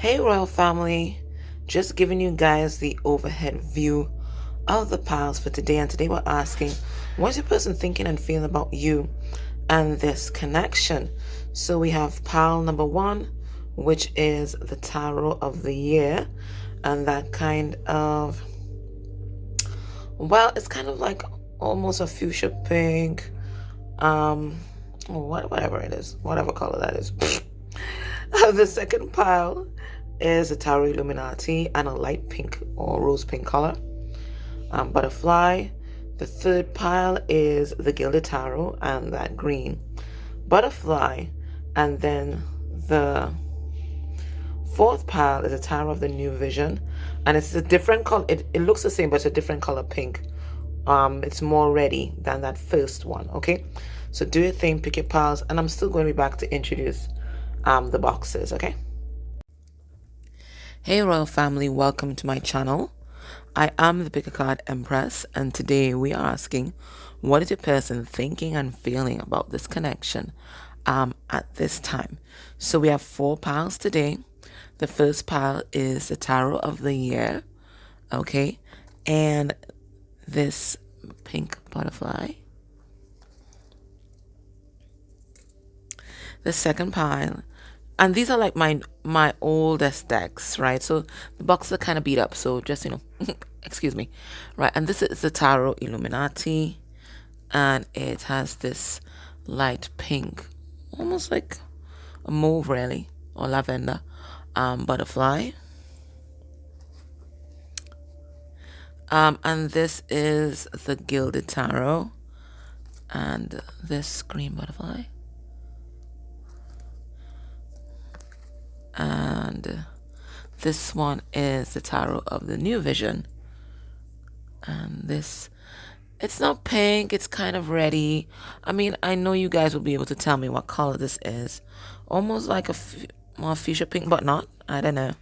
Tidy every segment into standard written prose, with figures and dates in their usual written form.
Hey royal family, just giving you guys the overhead view of the piles for today. And today we're asking, what's your person thinking and feeling about you and this connection? So we have pile number 1, which is the tarot of the year, and that kind of, well, it's kind of like almost a fuchsia pink, whatever it is, whatever color that is. The second pile is a tarot illuminati and a light pink or rose pink color, butterfly. The third pile is the gilded tarot and that green butterfly. And then the fourth pile is a tarot of the new vision, and it's a different color. It looks the same, but it's a different color pink. It's more ready than that first one. Okay, so do your thing, pick your piles, and I'm still going to be back to introduce the boxes. Okay. Hey royal family, welcome to my channel. I am the pick a card Empress, and today we are asking, what is your person thinking and feeling about this connection at this time? So we have 4 piles today. The first pile is the tarot of the year, okay, and this pink butterfly. The second pile, and these are like my oldest decks, right? So the boxes are kind of beat up, so just, excuse me, right? And this is the tarot illuminati, and it has this light pink, almost like a mauve really, or lavender, butterfly. And this is the gilded tarot, and this green butterfly. And this one is the tarot of the new vision, and this, it's not pink, it's kind of ready. I mean, I know you guys will be able to tell me what color this is. Almost like a more fuchsia pink, but not. I don't know,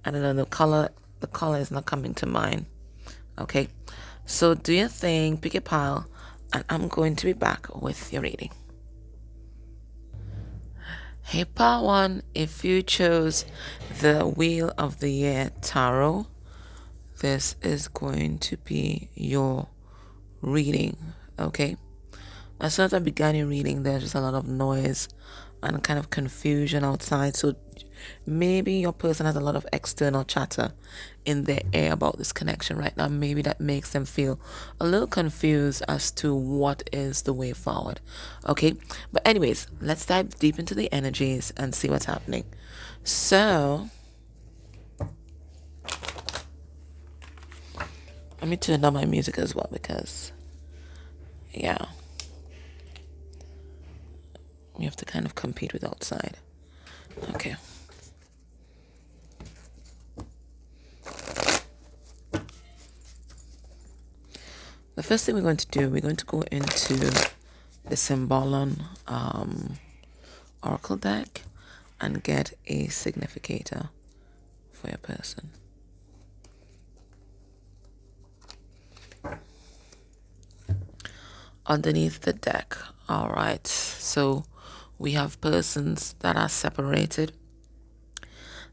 the color is not coming to mind. Okay, so do your thing, pick a pile, and I'm going to be back with your reading. Hey pile 1, if you chose the Wheel of the Year tarot, this is going to be your reading. Okay, as soon as I began your reading, there's just a lot of noise and kind of confusion outside, so maybe your person has a lot of external chatter in their ear about this connection right now. Maybe that makes them feel a little confused as to what is the way forward. Okay, but anyways, let's dive deep into the energies and see what's happening. So let me turn down my music as well, because yeah, we have to kind of compete with outside. Okay. The first thing we're going to do, we're going to go into the Symbolon Oracle deck and get a significator for your person. Underneath the deck, all right, so we have persons that are separated,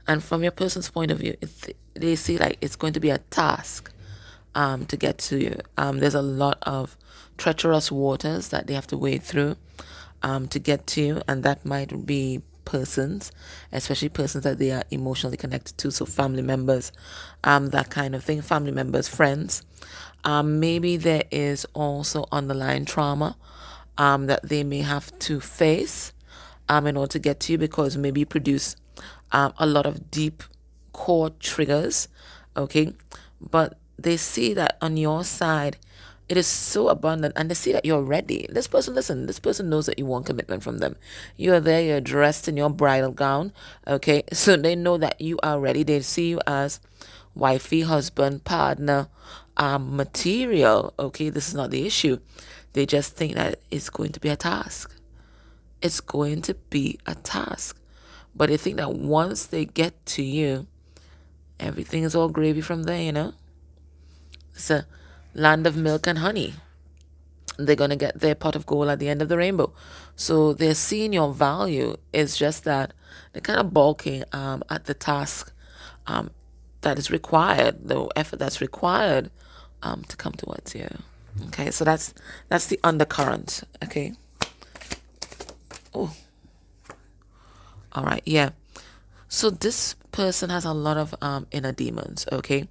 and from your person's point of view, they see like it's going to be a task to get to you. There's a lot of treacherous waters that they have to wade through to get to you, and that might be persons, especially persons that they are emotionally connected to, so family members, that kind of thing, family members, friends. Maybe there is also underlying trauma that they may have to face in order to get to you, because maybe you produce a lot of deep core triggers, okay, but they see that on your side it is so abundant, and they see that you're ready. This person, listen, this person knows that you want commitment from them. You're there, you're dressed in your bridal gown, okay, so they know that you are ready. They see you as wifey, husband, partner, material, okay. This is not the issue. They just think that it's going to be a task. It's going to be a task, but they think that once they get to you, everything is all gravy from there. It's a land of milk and honey. They're going to get their pot of gold at the end of the rainbow. So they're seeing your value. It's just that they're kind of balking at the task um, that is required, the effort that's required to come towards you. Okay, so that's the undercurrent. Okay. Oh, all right. Yeah. So this person has a lot of inner demons. Okay,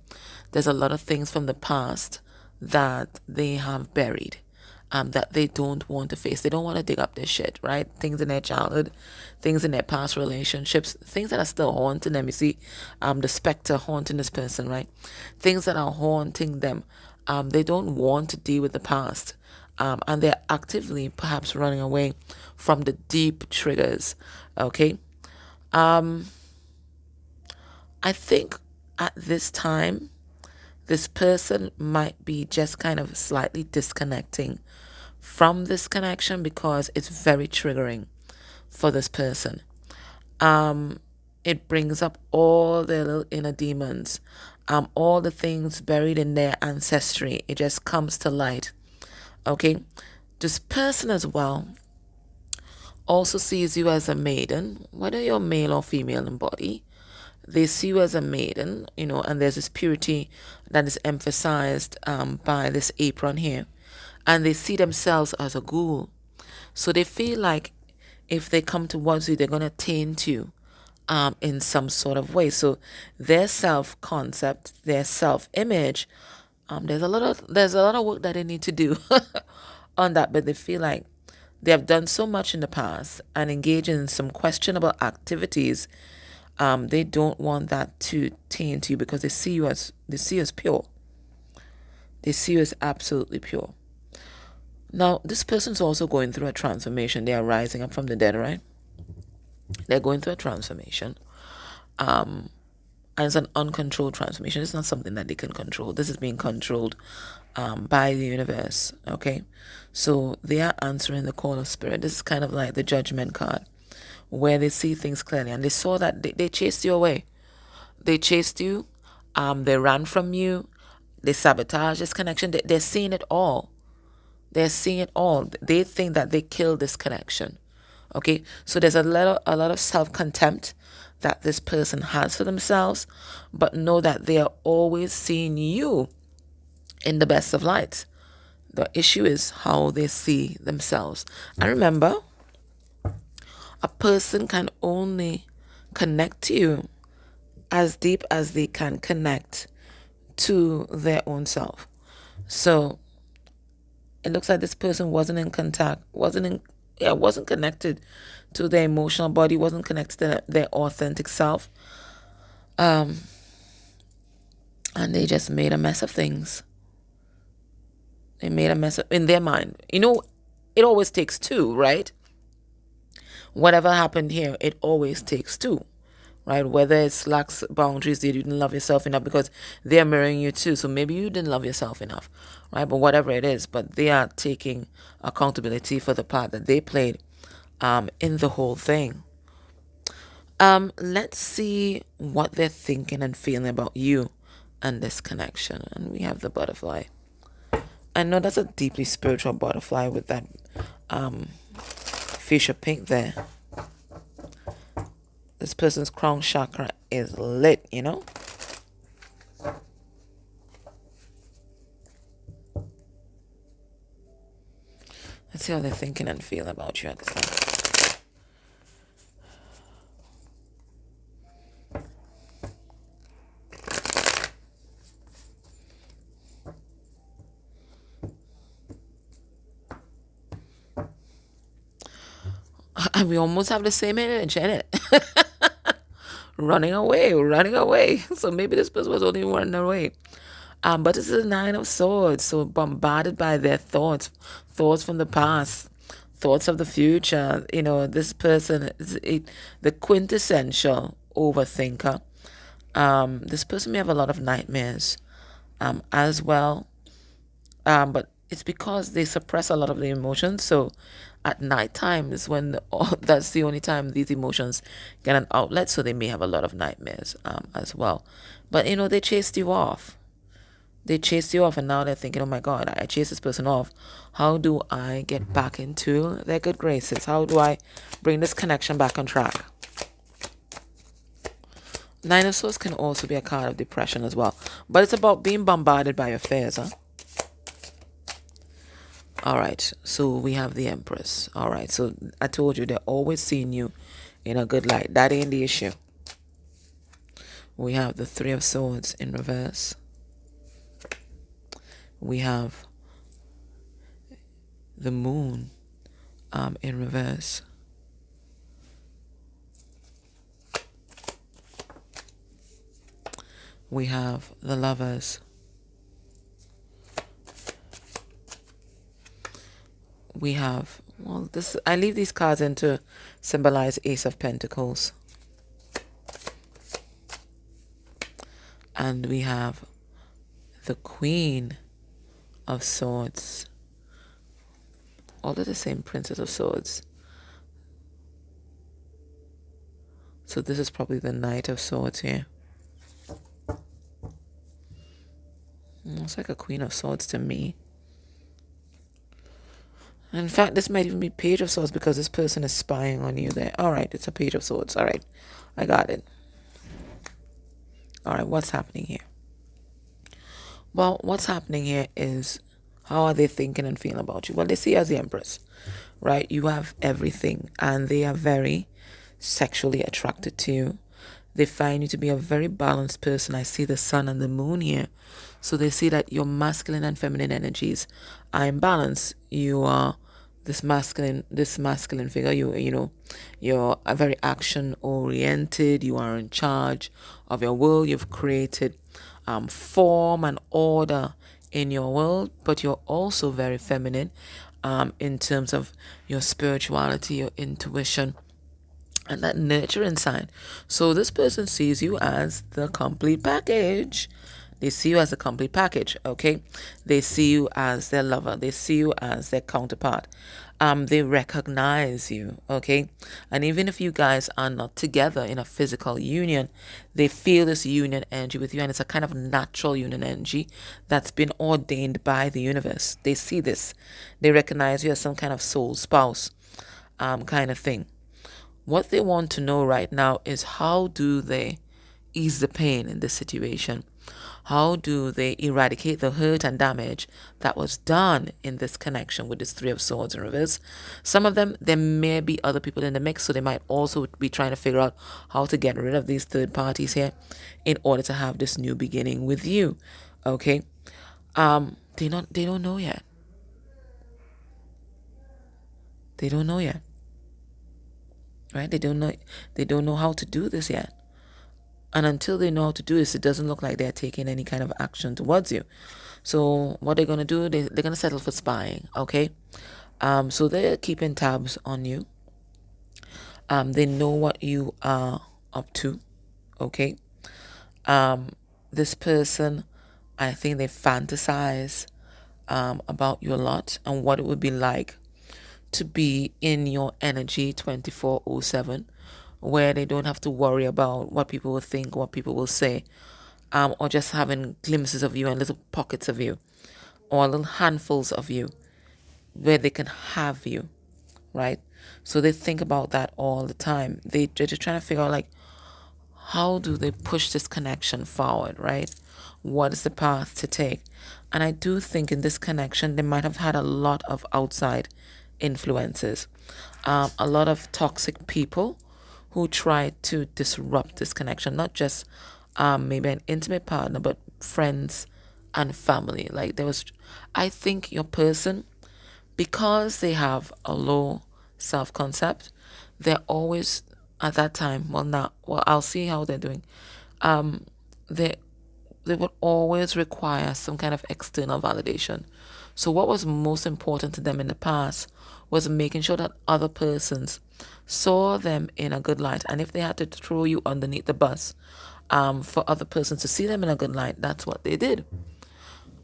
there's a lot of things from the past that they have buried, that they don't want to face. They don't want to dig up their shit, right? Things in their childhood, things in their past relationships, things that are still haunting them. You see, the specter haunting this person, right? Things that are haunting them. They don't want to deal with the past. And they're actively perhaps running away from the deep triggers. Okay. I think at this time, this person might be just kind of slightly disconnecting from this connection because it's very triggering for this person. It brings up all their little inner demons, all the things buried in their ancestry. It just comes to light. Okay, this person as well also sees you as a maiden, whether you're male or female in body. They see you as a maiden, and there's this purity that is emphasized by this apron here. And they see themselves as a ghoul. So they feel like if they come towards you, they're going to taint you in some sort of way. So their self-concept, their self-image, there's a lot of work that they need to do on that, but they feel like they have done so much in the past and engaged in some questionable activities. They don't want that to taint you because they see you as pure. They see you as absolutely pure. Now, this person's also going through a transformation. They are rising up from the dead, right? They're going through a transformation. And it's an uncontrolled transformation. It's not something that they can control. This is being controlled by the universe, okay? So they are answering the call of spirit. This is kind of like the judgment card, where they see things clearly. And they saw that they chased you away. They chased you. They ran from you. They sabotaged this connection. They're seeing it all. They're seeing it all. They think that they killed this connection. Okay, so there's a lot of self-contempt that this person has for themselves, but know that they are always seeing you in the best of lights. The issue is how they see themselves. And remember, a person can only connect to you as deep as they can connect to their own self. So it looks like this person wasn't in contact, wasn't connected to their emotional body, wasn't connected to their authentic self. And they just made a mess of things. They made a mess in their mind. It always takes two, right? Whatever happened here, it always takes two, right? Whether it's lacks boundaries, you didn't love yourself enough because they're mirroring you too. So maybe you didn't love yourself enough, right? But whatever it is, but they are taking accountability for the part that they played in the whole thing. Let's see what they're thinking and feeling about you and this connection. And we have the butterfly. I know that's a deeply spiritual butterfly with that fuchsia pink there. This person's crown chakra is lit, Let's see how they're thinking and feeling about you at this time. And we almost have the same image, innit? running away. So maybe this person was only running away. But this is a 9 of Swords, so bombarded by their thoughts from the past, thoughts of the future. This person is the quintessential overthinker. This person may have a lot of nightmares as well. But it's because they suppress a lot of the emotions. So at night time is when that's the only time these emotions get an outlet. So they may have a lot of nightmares as well. But they chased you off. They chased you off, and now they're thinking, oh my God, I chased this person off. How do I get back into their good graces? How do I bring this connection back on track? Nine of Swords can also be a card of depression as well. But it's about being bombarded by your fears, huh? Alright, so we have the Empress. Alright, so I told you they're always seeing you in a good light. That ain't the issue. We have the Three of Swords in reverse. We have the Moon in reverse. We have the Lovers. We have, well, this, I leave these cards in to symbolize Ace of Pentacles. And we have the Queen of Swords. All of the same Princess of Swords. So this is probably the Knight of Swords here. Looks like a Queen of Swords to me. In fact, this might even be Page of Swords because this person is spying on you there. Alright, it's a Page of Swords. Alright, I got it. Alright, what's happening here? Well, what's happening here is, how are they thinking and feeling about you? Well, they see you as the Empress, right? You have everything, and they are very sexually attracted to you. They find you to be a very balanced person. I see the Sun and the Moon here. So they see that your masculine and feminine energies are in balance. You are this masculine figure. You know, you're a very action oriented. You are in charge of your world. You've created form and order in your world, but you're also very feminine in terms of your spirituality, your intuition, and that nurturing side. So this person sees you as the complete package. They see you as a complete package, okay? They see you as their lover. They see you as their counterpart. They recognize you, okay? And even if you guys are not together in a physical union, they feel this union energy with you, and it's a kind of natural union energy that's been ordained by the universe. They see this. They recognize you as some kind of soul spouse, kind of thing. What they want to know right now is, how do they ease the pain in this situation? How do they eradicate the hurt and damage that was done in this connection with this Three of Swords in reverse? Some of them, there may be other people in the mix, so they might also be trying to figure out how to get rid of these third parties here in order to have this new beginning with you. Okay? They don't know yet. They don't know yet. Right? They don't know how to do this yet. And until they know how to do this, it doesn't look like they're taking any kind of action towards you. So what they're going to do, they're going to settle for spying, okay? So they're keeping tabs on you. They know what you are up to, okay? This person, I think they fantasize about you a lot and what it would be like to be in your energy 24/7, where they don't have to worry about what people will think, what people will say, or just having glimpses of you and little pockets of you, or little handfuls of you, where they can have you, right? So they think about that all the time. They're just trying to figure out, like, how do they push this connection forward, right? What is the path to take? And I do think in this connection, they might have had a lot of outside influences, a lot of toxic people who try to disrupt this connection, not just maybe an intimate partner, but friends and family. Like, I think your person, because they have a low self-concept, they're always at that time, I'll see how they're doing. They would always require some kind of external validation. So what was most important to them in the past was making sure that other persons saw them in a good light. And if they had to throw you underneath the bus for other persons to see them in a good light, that's what they did.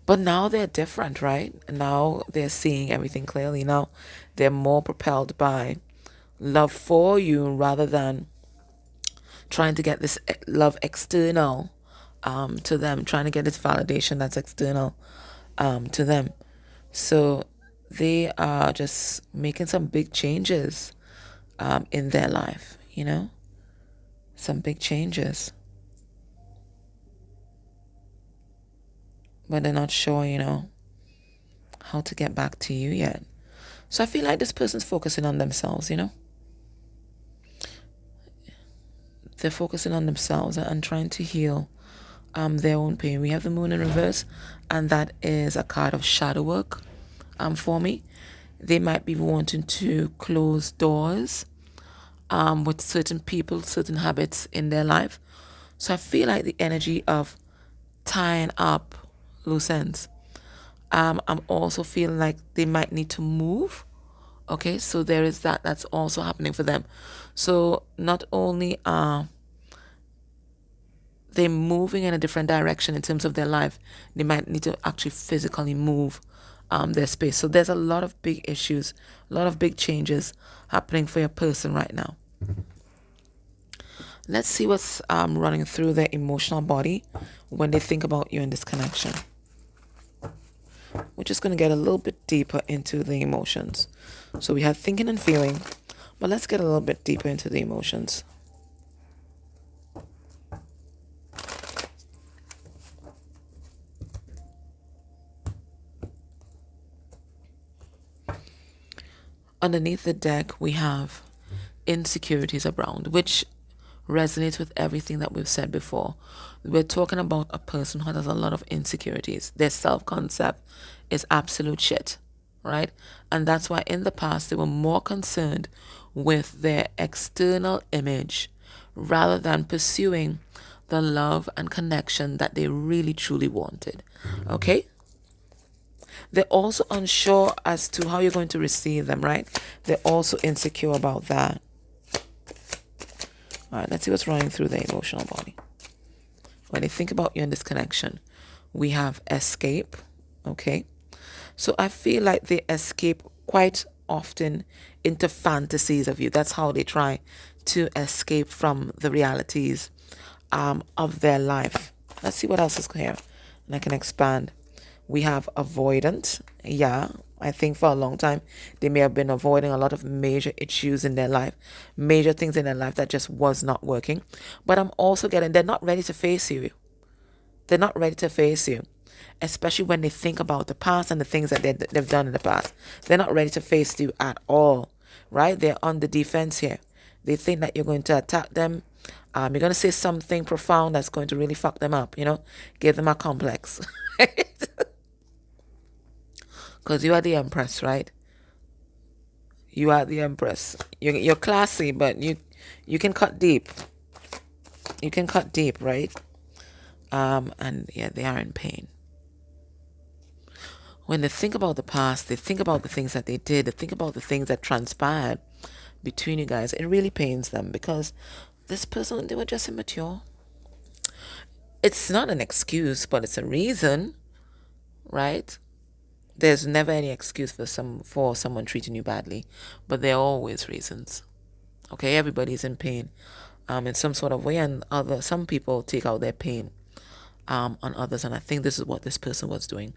But now they're different, right? Now they're seeing everything clearly. Now they're more propelled by love for you rather than trying to get this love external to them, trying to get this validation that's external to them. So they are just making some big changes in their life, you know, some big changes. But they're not sure, you know, how to get back to you yet. So I feel like this person's focusing on themselves, you know. They're focusing on themselves and trying to heal their own pain. We have the moon in reverse, and that is a card of shadow work for me. They might be wanting to close doors with certain people, certain habits in their life. So I feel like the energy of tying up loose ends. I'm also feeling like they might need to move. Okay, so there is that's also happening for them. So not only are they moving in a different direction in terms of their life, they might need to actually physically move their space. So there's a lot of big issues, a lot of big changes happening for your person right now. Let's see what's running through their emotional body when they think about you in this connection. We're just going to get a little bit deeper into the emotions. So we have thinking and feeling, but let's get a little bit deeper into the emotions. Underneath the deck, we have insecurities abound, which resonates with everything that we've said before. We're talking about a person who has a lot of insecurities. Their self-concept is absolute shit, right? And that's why in the past they were more concerned with their external image rather than pursuing the love and connection that they really truly wanted. Okay? They're also unsure as to how you're going to receive them, right? They're also insecure about that. All right, let's see what's running through the emotional body. When they think about you in this connection, we have escape, okay? So I feel like they escape quite often into fantasies of you. That's how they try to escape from the realities of their life. Let's see what else is here. And I can expand. We have avoidant. Yeah, I think for a long time they may have been avoiding a lot of major issues in their life, major things in their life that just was not working. But I'm also getting they're not ready to face you. They're not ready to face you, especially when they think about the past and the things that they've done in the past. They're not ready to face you at all, right? They're on the defense here. They think that you're going to attack them. You're going to say something profound that's going to really fuck them up, you know, give them a complex. Because you are the Empress, right? You are the Empress. You're classy, but you can cut deep. You can cut deep, right? And yeah, they are in pain. When they think about the past, they think about the things that they did, they think about the things that transpired between you guys. It really pains them because this person, they were just immature. It's not an excuse, but it's a reason, right? There's never any excuse for someone treating you badly, but there are always reasons. Okay, everybody's in pain in some sort of way, and some people take out their pain on others, and I think this is what this person was doing.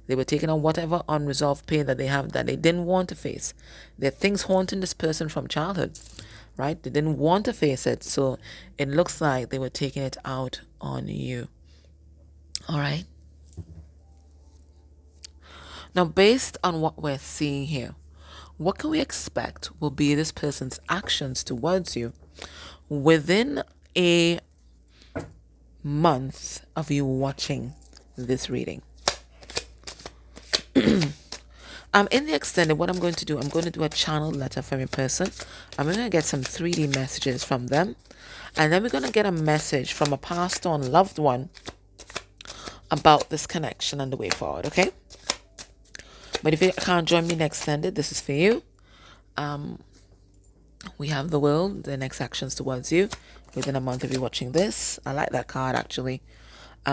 They were taking on whatever unresolved pain that they have that they didn't want to face. There are things haunting this person from childhood, right? They didn't want to face it, so it looks like they were taking it out on you. All right. Now, based on what we're seeing here, what can we expect will be this person's actions towards you within a month of you watching this reading? In the extended, what I'm going to do, I'm going to do a channel letter from a person. I'm going to get some 3D messages from them. And then we're going to get a message from a passed on loved one about this connection and the way forward, okay? But if you can't join me in extended, this is for you. We have the world, the next actions towards you within a month of you watching this. I like that card, actually.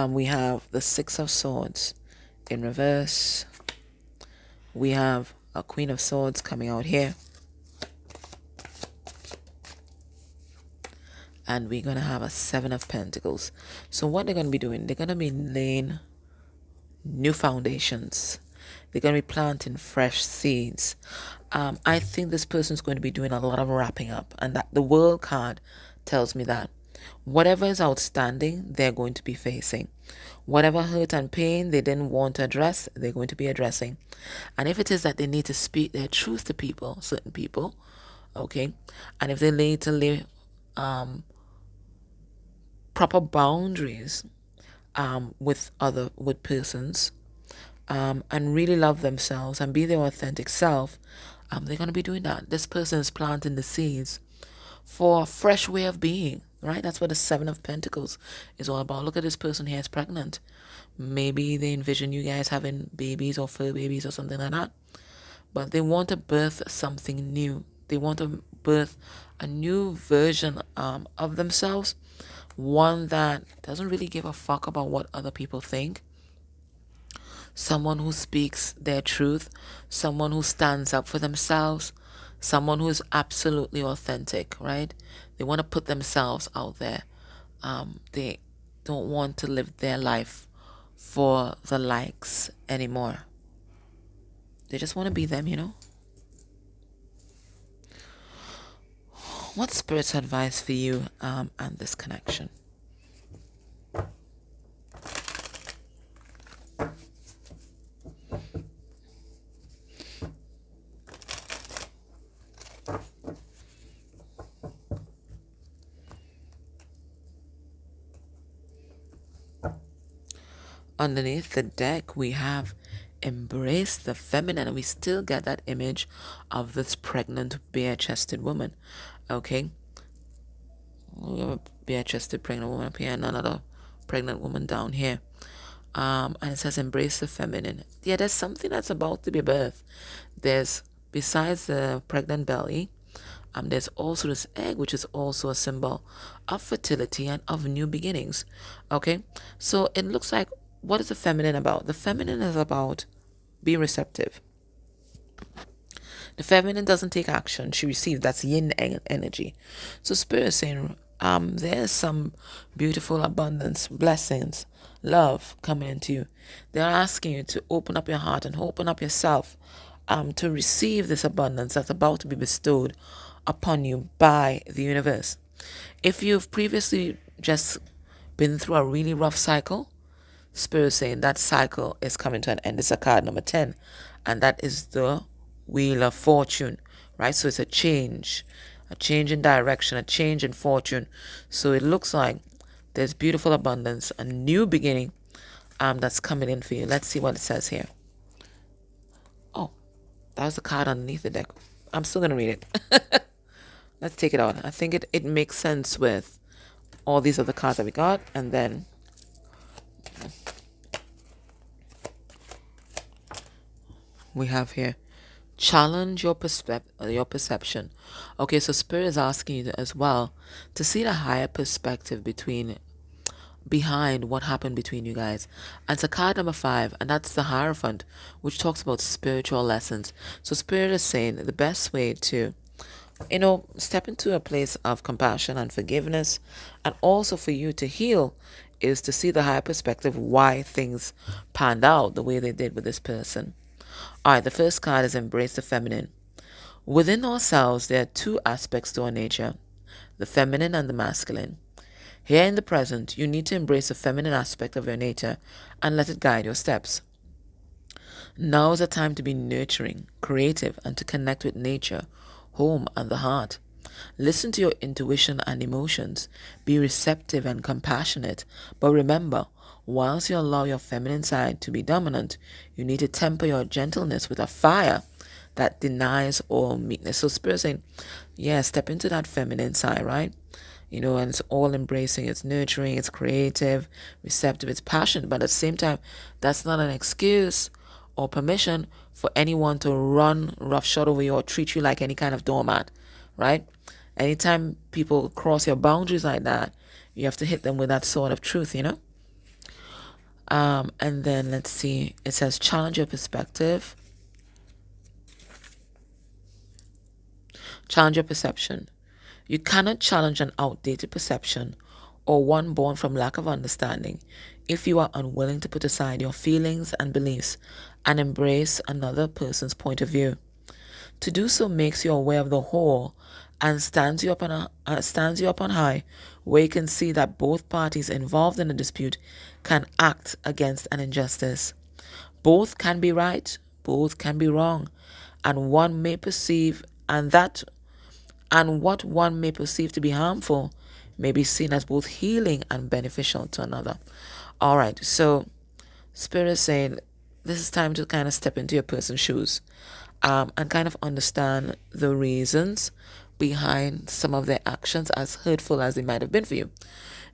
We have the 6 of Swords in reverse. We have a Queen of Swords coming out here. and we're going to have a 7 of Pentacles. So what they're going to be doing, they're going to be laying new foundations. They're going to be planting fresh seeds. I think this person's going to be doing a lot of wrapping up, and that the World card tells me that whatever is outstanding, they're going to be facing. Whatever hurt and pain they didn't want to address, they're going to be addressing. And if it is that they need to speak their truth to people, certain people, okay, and if they need to lay proper boundaries with persons, and really love themselves and be their authentic self, they're going to be doing that. This person is planting the seeds for a fresh way of being, right? That's what the 7 of Pentacles is all about. Look at this person here is pregnant. Maybe they envision you guys having babies or fur babies or something like that. But they want to birth something new. They want to birth a new version of themselves. One that doesn't really give a fuck about what other people think. Someone who speaks their truth. Someone who stands up for themselves. Someone who is absolutely authentic, right? They want to put themselves out there. They don't want to live their life for the likes anymore. They just want to be them, you know? What's Spirit's advice for you and this connection? Underneath the deck, we have embrace the feminine, and we still get that image of this pregnant, bare-chested woman. Okay, we have a bare-chested pregnant woman up here and another pregnant woman down here. And it says embrace the feminine. Yeah, there's something that's about to be birthed. There's, besides the pregnant belly, there's also this egg, which is also a symbol of fertility and of new beginnings. Okay, so it looks like, what is the feminine about? The feminine is about being receptive. The feminine doesn't take action, she receives. That's yin energy. So Spirit is saying there's some beautiful abundance, blessings, love coming into you. They're asking you to open up your heart and open up yourself to receive this abundance that's about to be bestowed upon you by the universe. If you've previously just been through a really rough cycle, Spirit is saying that cycle is coming to an end. It's a card number 10, and that is the Wheel of Fortune, right? So it's a change in direction, a change in fortune. So it looks like there's beautiful abundance, a new beginning that's coming in for you. Let's see what it says here. Oh, that was the card underneath the deck. I'm still going to read it. Let's take it out. I think it makes sense with all these other cards that we got. And then we have here, challenge your perception. Okay, so Spirit is asking you as well to see the higher perspective behind what happened between you guys. And it's a card number 5, and that's the Hierophant, which talks about spiritual lessons. So Spirit is saying the best way to, step into a place of compassion and forgiveness, and also for you to heal, is to see the higher perspective, why things panned out the way they did with this person. All right, the first card is embrace the feminine. Within ourselves, there are 2 aspects to our nature, the feminine and the masculine. Here in the present, you need to embrace the feminine aspect of your nature and let it guide your steps. Now is the time to be nurturing, creative, and to connect with nature, home, and the heart. Listen to your intuition and emotions. Be receptive and compassionate. But remember, whilst you allow your feminine side to be dominant, you need to temper your gentleness with a fire that denies all meekness. So Spirit saying, yeah, step into that feminine side, right? And it's all embracing, it's nurturing, it's creative, receptive, it's passionate. But at the same time, that's not an excuse or permission for anyone to run roughshod over you or treat you like any kind of doormat, right? Anytime people cross your boundaries like that, you have to hit them with that sword of truth, And then let's see, it says challenge your perspective. Challenge your perception. You cannot challenge an outdated perception or one born from lack of understanding if you are unwilling to put aside your feelings and beliefs and embrace another person's point of view. To do so makes you aware of the whole and stands you up on high, where you can see that both parties involved in a dispute can act against an injustice. Both can be right, both can be wrong, and one may perceive and that and what one may perceive to be harmful may be seen as both healing and beneficial to another. All right, so Spirit is saying this is time to kind of step into your person's shoes, and kind of understand the reasons behind some of their actions, as hurtful as they might have been for you.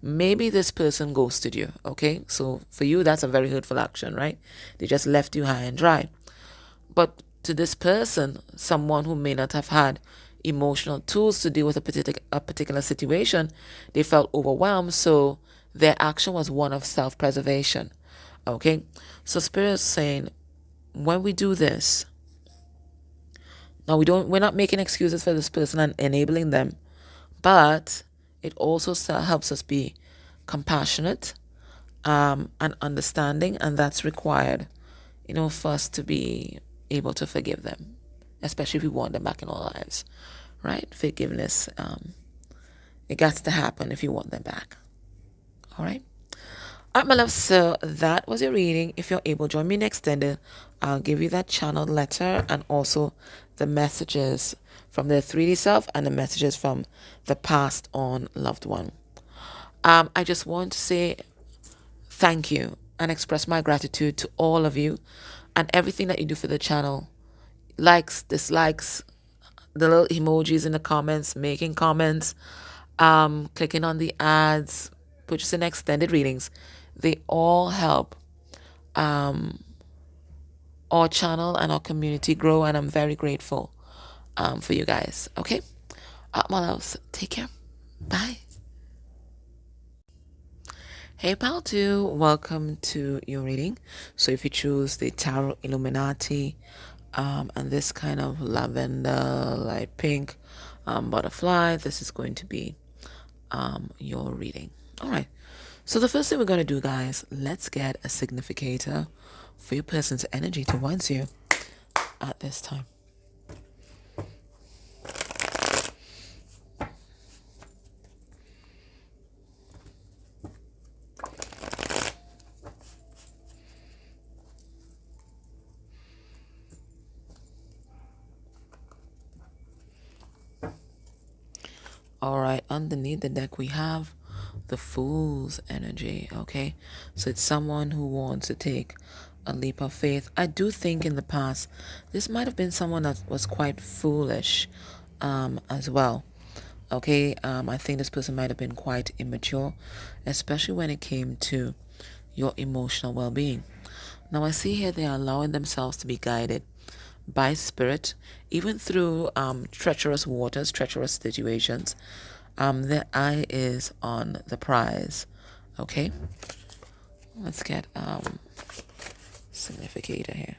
Maybe this person ghosted you, okay? So for you, that's a very hurtful action, right? They just left you high and dry. But to this person, someone who may not have had emotional tools to deal with a particular situation, they felt overwhelmed, so their action was one of self-preservation. Okay? So Spirit is saying, when we do this, now we're not making excuses for this person and enabling them, but it also helps us be compassionate, and understanding, and that's required, for us to be able to forgive them, especially if we want them back in our lives, right? Forgiveness, it got to happen if you want them back. All right. All right, my love. So that was your reading. If you're able, join me next Sunday. I'll give you that channeled letter and also the messages from the 3D self and the messages from the passed on loved one. I just want to say thank you and express my gratitude to all of you and everything that you do for the channel. Likes, dislikes, the little emojis in the comments, making comments, clicking on the ads, purchasing extended readings. They all help our channel and our community grow, and I'm very grateful for you guys. Okay? My loves, take care. Bye. Hey pal 2, welcome to your reading. So if you choose the Tarot Illuminati, and this kind of lavender, light pink butterfly, this is going to be your reading. All right. So the first thing we're going to do, guys, let's get a significator for your person's energy towards you at this time. All right, underneath the deck we have the Fool's energy, okay? So it's someone who wants to take a leap of faith. I do think in the past this might have been someone that was quite foolish as well, okay? I think this person might have been quite immature, especially when it came to your emotional well-being. Now I see here they are allowing themselves to be guided by spirit, even through treacherous waters, treacherous situations. Their eye is on the prize. Okay, let's get significator here.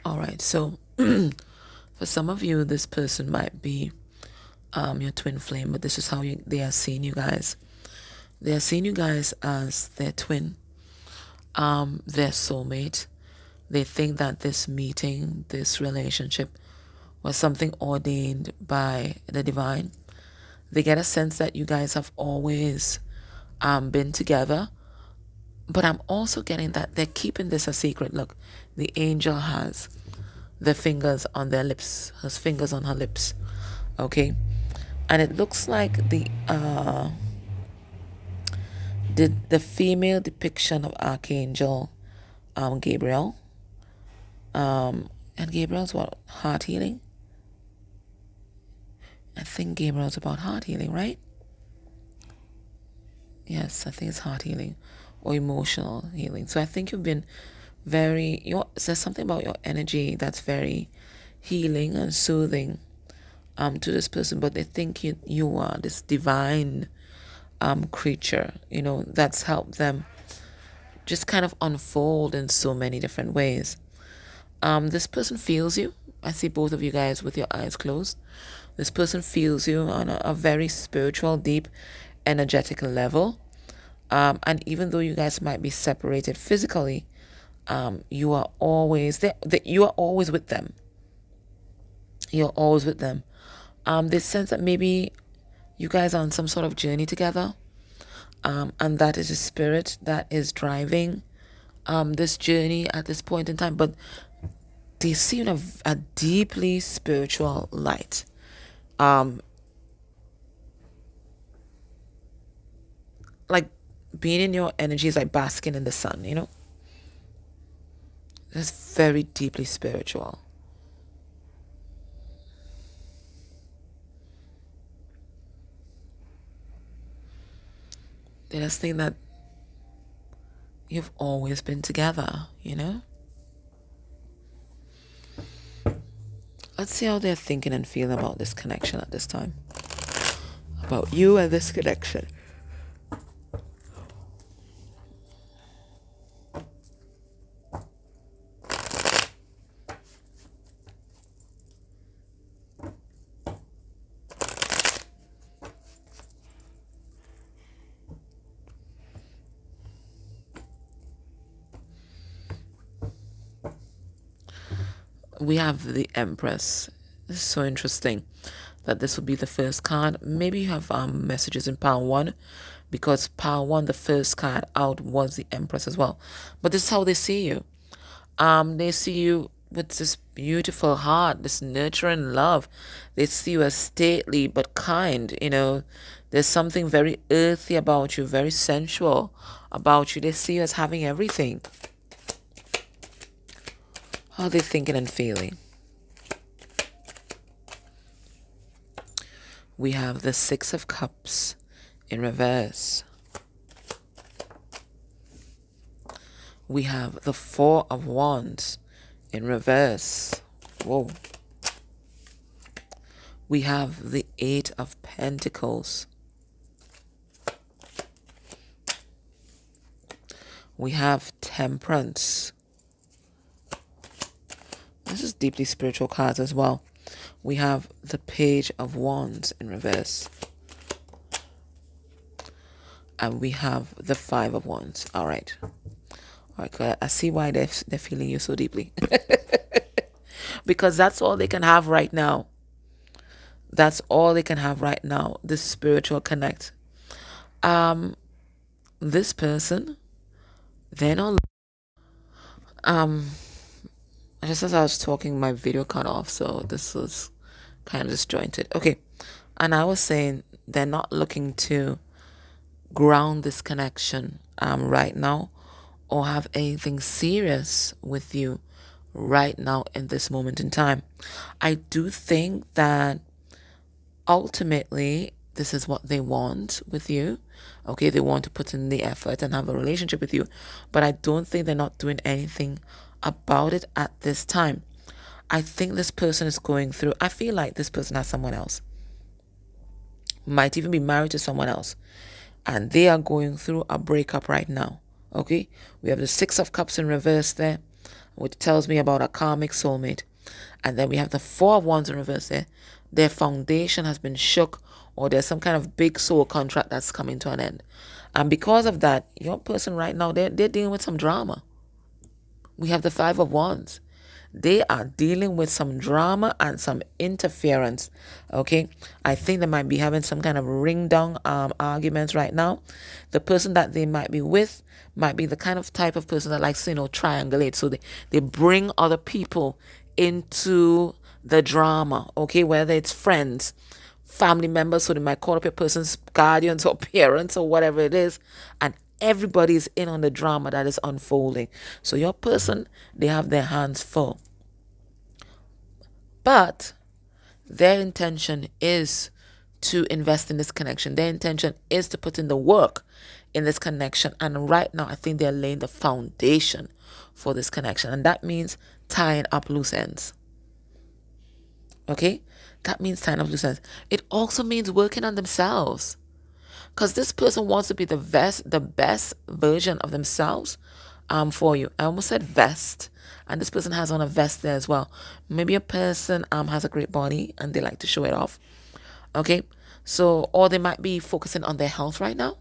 All right, so for some of you, this person might be your twin flame, but this is how they are seeing you guys. They are seeing you guys as their twin, their soulmate. They think that this meeting, this relationship, was something ordained by the divine. They get a sense that you guys have always been together, but I'm also getting that they're keeping this a secret. Look, the angel has the fingers on their lips, has fingers on her lips, okay? And it looks like the female depiction of Archangel Gabriel, and Gabriel's what, heart healing? I think Gabriel's about heart healing, right? Yes, I think it's heart healing or emotional healing. So I think you've been there's something about your energy that's very healing and soothing to this person, but they think you are this divine creature, that's helped them just kind of unfold in so many different ways. This person feels you. I see both of you guys with your eyes closed. This person feels you on a very spiritual, deep, energetic level. And even though you guys might be separated physically, you are always there. You are always with them. You're always with them. This sense that maybe you guys are on some sort of journey together, and that is a spirit that is driving this journey at this point in time. But they see in a deeply spiritual light. Like being in your energy is like basking in the sun, you know? It's very deeply spiritual. They just think that you've always been together, you know? Let's see how they're thinking and feeling about this connection at this time. About you and this connection. We have the Empress. This is so interesting that this would be the first card. Maybe you have messages in pile 1, because pile 1, the first card out was the Empress as well. But this is how they see you. They see you with this beautiful heart, this nurturing love. They see you as stately but kind, you know. There's something very earthy about you, very sensual about you. They see you as having everything. How are they thinking and feeling? We have the Six of Cups in reverse. We have the Four of Wands in reverse. Whoa. We have the Eight of Pentacles. We have Temperance. This is deeply spiritual cards as well. We have the Page of Wands in reverse. And we have the Five of Wands. All right. All right, I see why they're feeling you so deeply. Because that's all they can have right now. That's all they can have right now. This spiritual connect. This person, they're not... just as I was talking, my video cut off, so this was kind of disjointed. Okay, and I was saying they're not looking to ground this connection right now, or have anything serious with you right now in this moment in time. I do think that ultimately this is what they want with you. Okay, they want to put in the effort and have a relationship with you, but I don't think they're not doing anything about it at this time. I think this person is going through... I feel like this person has someone else. Might even be married to someone else. And they are going through a breakup right now. Okay? We have the Six of Cups in reverse there, which tells me about a karmic soulmate. And then we have the Four of Wands in reverse there. Their foundation has been shook, or there's some kind of big soul contract that's coming to an end. And because of that, your person right now, they're dealing with some drama. We have the Five of Wands. They are dealing with some drama and some interference. Okay, I think they might be having some kind of ring down arguments right now. The person that they might be with might be the kind of type of person that likes to, triangulate. So they bring other people into the drama. Okay, whether it's friends, family members, so they might call up your person's guardians or parents or whatever it is, and everybody's in on the drama that is unfolding. So your person, they have their hands full. But their intention is to invest in this connection. Their intention is to put in the work in this connection. And right now, I think they're laying the foundation for this connection. And that means tying up loose ends. Okay? That means tying up loose ends. It also means working on themselves. Because this person wants to be the best version of themselves for you. I almost said vest. And this person has on a vest there as well. Maybe a person has a great body and they like to show it off. Okay, so, or they might be focusing on their health right now.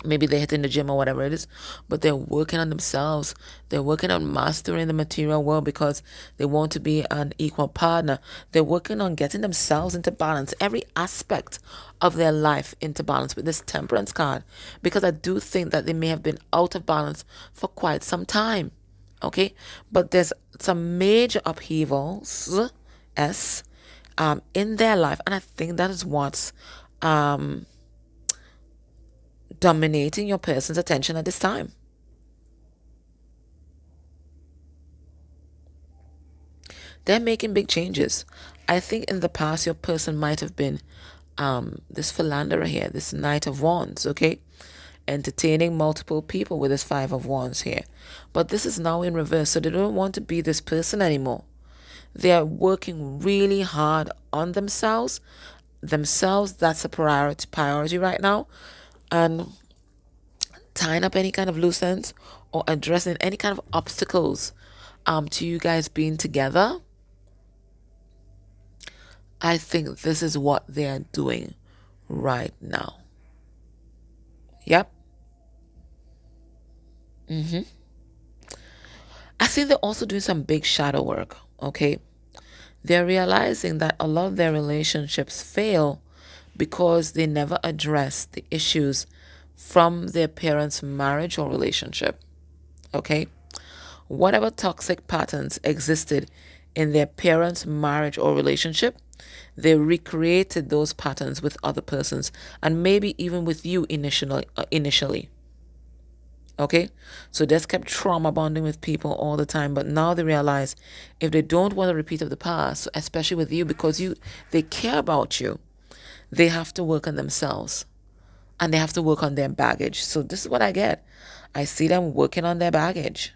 Maybe they're hitting the gym or whatever it is, but they're working on themselves. They're working on mastering the material world because they want to be an equal partner. They're working on getting themselves into balance, every aspect of their life into balance with this temperance card, because I do think that they may have been out of balance for quite some time. Okay, but there's some major upheavals, in their life, and I think that is what's dominating your person's attention at this time. They're making big changes. I think in the past your person might have been this philanderer here, this Knight of Wands, okay? Entertaining multiple people with this Five of Wands here. But this is now in reverse, so they don't want to be this person anymore. They are working really hard on themselves. That's a priority right now. And tying up any kind of loose ends or addressing any kind of obstacles to you guys being together. I think this is what they are doing right now. Yep. I think they're also doing some big shadow work, okay? They're realizing that a lot of their relationships fail because they never address the issues from their parents' marriage or relationship, okay? Whatever toxic patterns existed in their parents' marriage or relationship, they recreated those patterns with other persons and maybe even with you initially. Okay, so they just kept trauma bonding with people all the time, but now they realize if they don't want a repeat of the past, especially with you, because they care about you, they have to work on themselves and they have to work on their baggage. So this is what I get. I see them working on their baggage.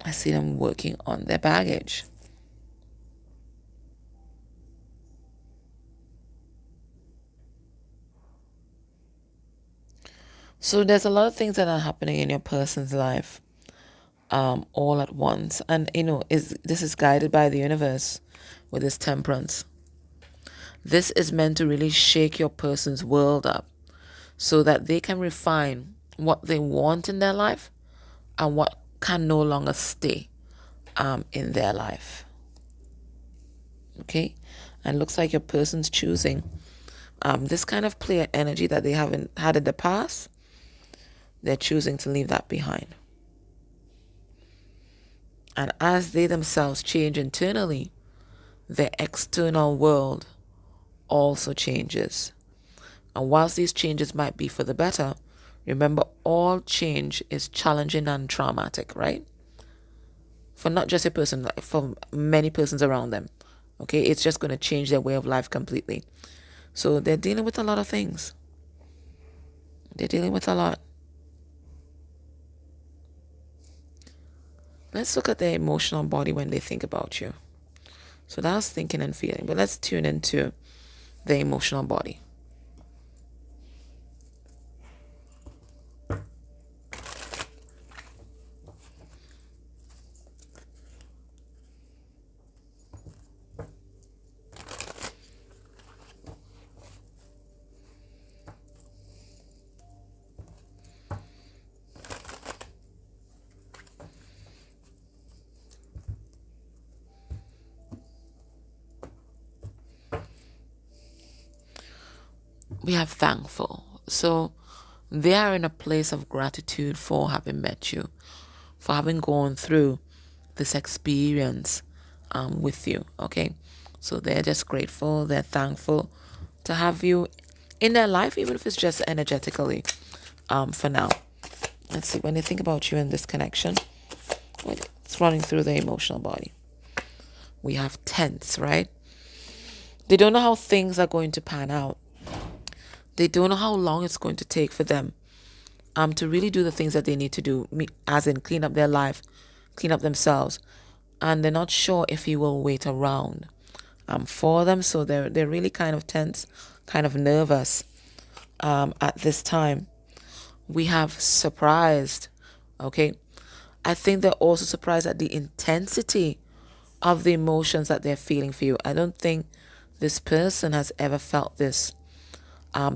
I see them working on their baggage. So there's a lot of things that are happening in your person's life, all at once. And this is guided by the universe with this temperance. This is meant to really shake your person's world up so that they can refine what they want in their life and what can no longer stay in their life. Okay? And looks like your person's choosing this kind of player energy that they haven't had in the past. They're choosing to leave that behind. And as they themselves change internally, their external world also changes. And whilst these changes might be for the better, remember all change is challenging and traumatic, right? For not just a person, like for many persons around them. Okay, it's just going to change their way of life completely. So they're dealing with a lot of things. They're dealing with a lot. Let's look at their emotional body when they think about you. So that's thinking and feeling. But let's tune into the emotional body. We have thankful. So they are in a place of gratitude for having met you, for having gone through this experience with you. Okay, so they're just grateful. They're thankful to have you in their life, even if it's just energetically. For now, let's see when they think about you in this connection. It's running through the emotional body. We have tense, right? They don't know how things are going to pan out. They don't know how long it's going to take for them to really do the things that they need to do, as in clean up their life, clean up themselves. And they're not sure if he will wait around for them. So they're really kind of tense, kind of nervous at this time. We have surprised. Okay. I think they're also surprised at the intensity of the emotions that they're feeling for you. I don't think this person has ever felt this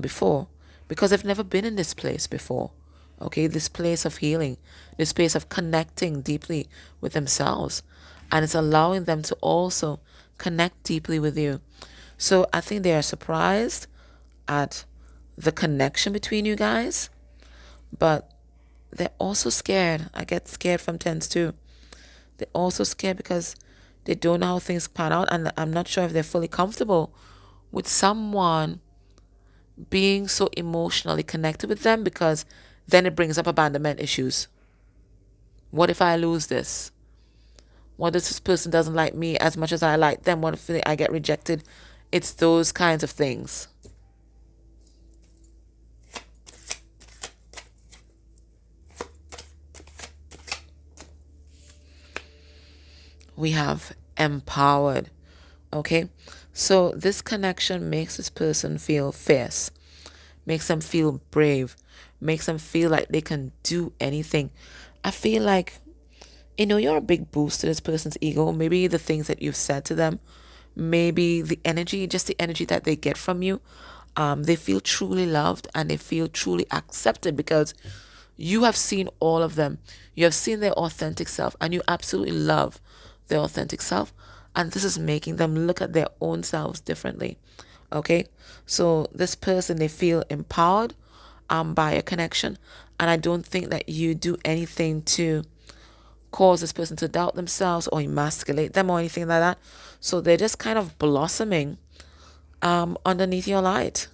before, because they've never been in this place before. Okay, this place of healing, this place of connecting deeply with themselves, and it's allowing them to also connect deeply with you. So I think they are surprised at the connection between you guys, but they're also scared. I get scared from tens too. They're also scared because they don't know how things pan out, and I'm not sure if they're fully comfortable with someone being so emotionally connected with them, because then it brings up abandonment issues. What if I lose this? What if this person doesn't like me as much as I like them? What if I get rejected? It's those kinds of things. We have empowered. Okay? So this connection makes this person feel fierce, makes them feel brave, makes them feel like they can do anything. I feel like, you're a big boost to this person's ego. Maybe the things that you've said to them, maybe the energy, just the energy that they get from you. They feel truly loved and they feel truly accepted because you have seen all of them. You have seen their authentic self and you absolutely love their authentic self. And this is making them look at their own selves differently. Okay? So this person, they feel empowered by a connection. And I don't think that you do anything to cause this person to doubt themselves or emasculate them or anything like that. So they're just kind of blossoming underneath your light.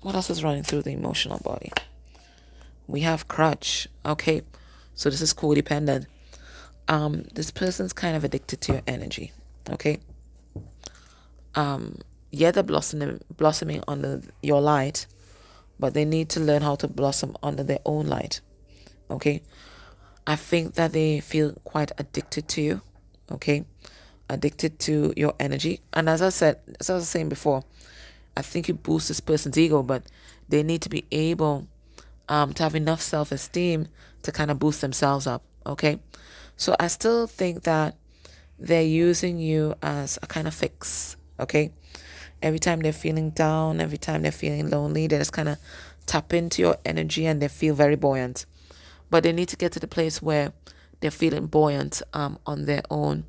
What else is running through the emotional body? We have crutch. Okay, so this is codependent. This person's kind of addicted to your energy. Okay. Yeah, they're blossoming under your light, but they need to learn how to blossom under their own light. Okay. I think that they feel quite addicted to you. Okay. Addicted to your energy. And as I was saying before, I think you boost this person's ego, but they need to be able to have enough self-esteem to kind of boost themselves up. Okay. So I still think that they're using you as a kind of fix. Okay. Every time they're feeling down, every time they're feeling lonely, they just kind of tap into your energy and they feel very buoyant. But they need to get to the place where they're feeling buoyant on their own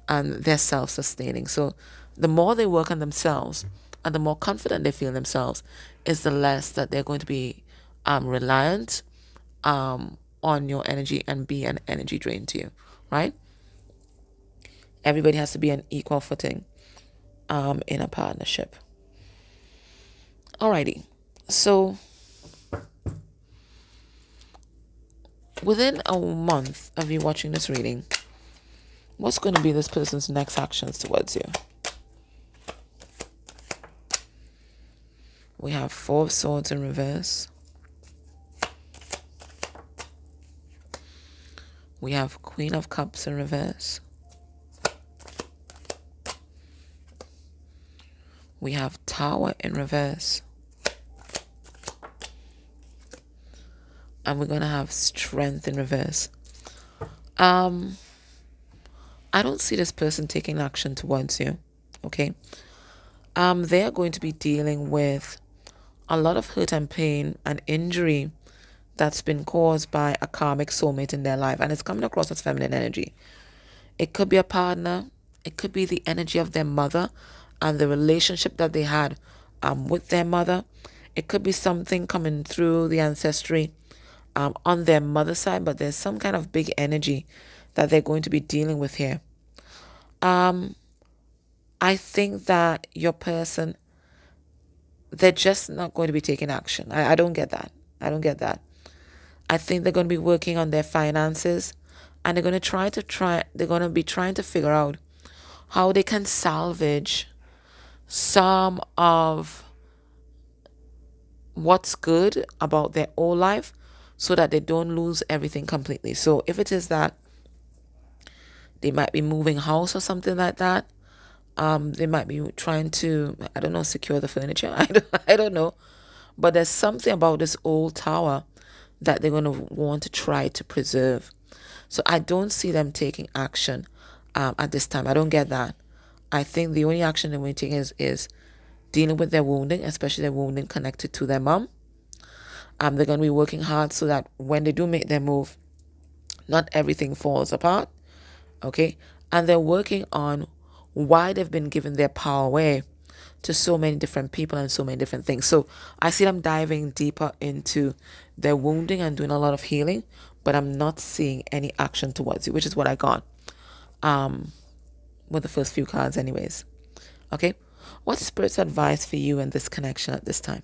and they're self-sustaining. So the more they work on themselves and the more confident they feel in themselves, is the less that they're going to be reliant on your energy and be an energy drain to you, right? Everybody has to be on equal footing in a partnership. Alrighty. So within a month of you watching this reading, what's going to be this person's next actions towards you? We have Four of Swords in reverse. We have Queen of Cups in reverse. We have Tower in reverse. And we're going to have Strength in reverse. I don't see this person taking action towards you. Okay. They are going to be dealing with a lot of hurt and pain and injury that's been caused by a karmic soulmate in their life. And it's coming across as feminine energy. It could be a partner. It could be the energy of their mother and the relationship that they had with their mother. It could be something coming through the ancestry on their mother's side, but there's some kind of big energy that they're going to be dealing with here. I think that your person, they're just not going to be taking action. I don't get that. I don't get that. I think they're going to be working on their finances and they're going to be trying to figure out how they can salvage some of what's good about their old life so that they don't lose everything completely. So if it is that They might be moving house or something like that. They might be trying to, I don't know, secure the furniture. I don't know. But there's something about this old tower that they're going to want to try to preserve. So I don't see them taking action at this time. I don't get that. I think the only action they're going to take is dealing with their wounding, especially their wounding connected to their mom. They're going to be working hard so that when they do make their move, not everything falls apart. Okay? And they're working on why they've been given their power away to so many different people and so many different things. So I see them diving deeper into their wounding and doing a lot of healing, but I'm not seeing any action towards you, which is what I got with the first few cards anyways. Okay? What's Spirit's advice for you in this connection at this time?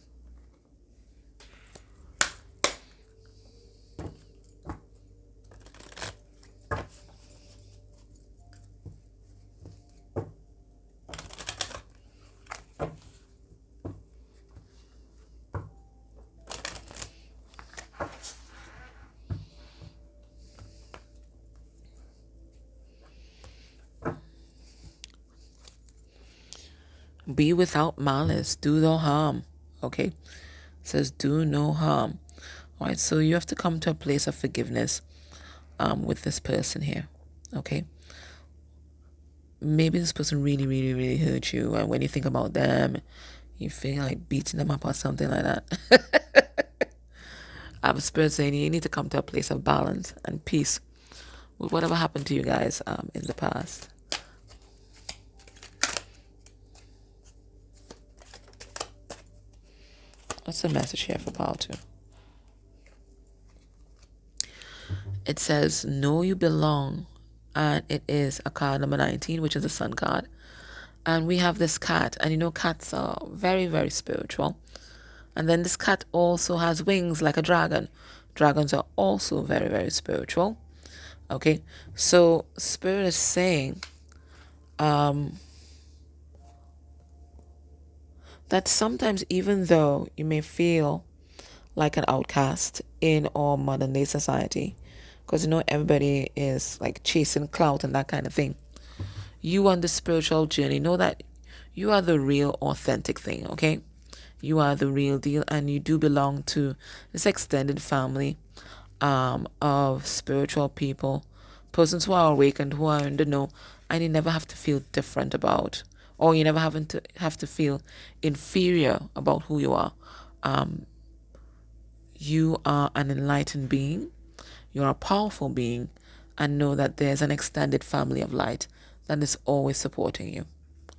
Be without malice. Do no harm. Okay? It says do no harm. All right, so you have to come to a place of forgiveness with this person here. Okay? Maybe this person really, really, really hurt you, and when you think about them, you feel like beating them up or something like that. I'm Spirit saying you need to come to a place of balance and peace with whatever happened to you guys in the past. What's the message here for Pile 2? It says, know you belong. And it is a card number 19, which is a sun card. And we have this cat. And you know, cats are very, very spiritual. And then this cat also has wings like a dragon. Dragons are also very, very spiritual. Okay. So Spirit is saying that sometimes even though you may feel like an outcast in our modern day society, because you know everybody is like chasing clout and that kind of thing, you on the spiritual journey know that you are the real authentic thing. Okay, you are the real deal, and you do belong to this extended family of spiritual people, persons who are awakened, who are in the know, and you never have to feel different about, or you never have to feel inferior about who you are. You are an enlightened being. You are a powerful being, and know that there's an extended family of light that is always supporting you.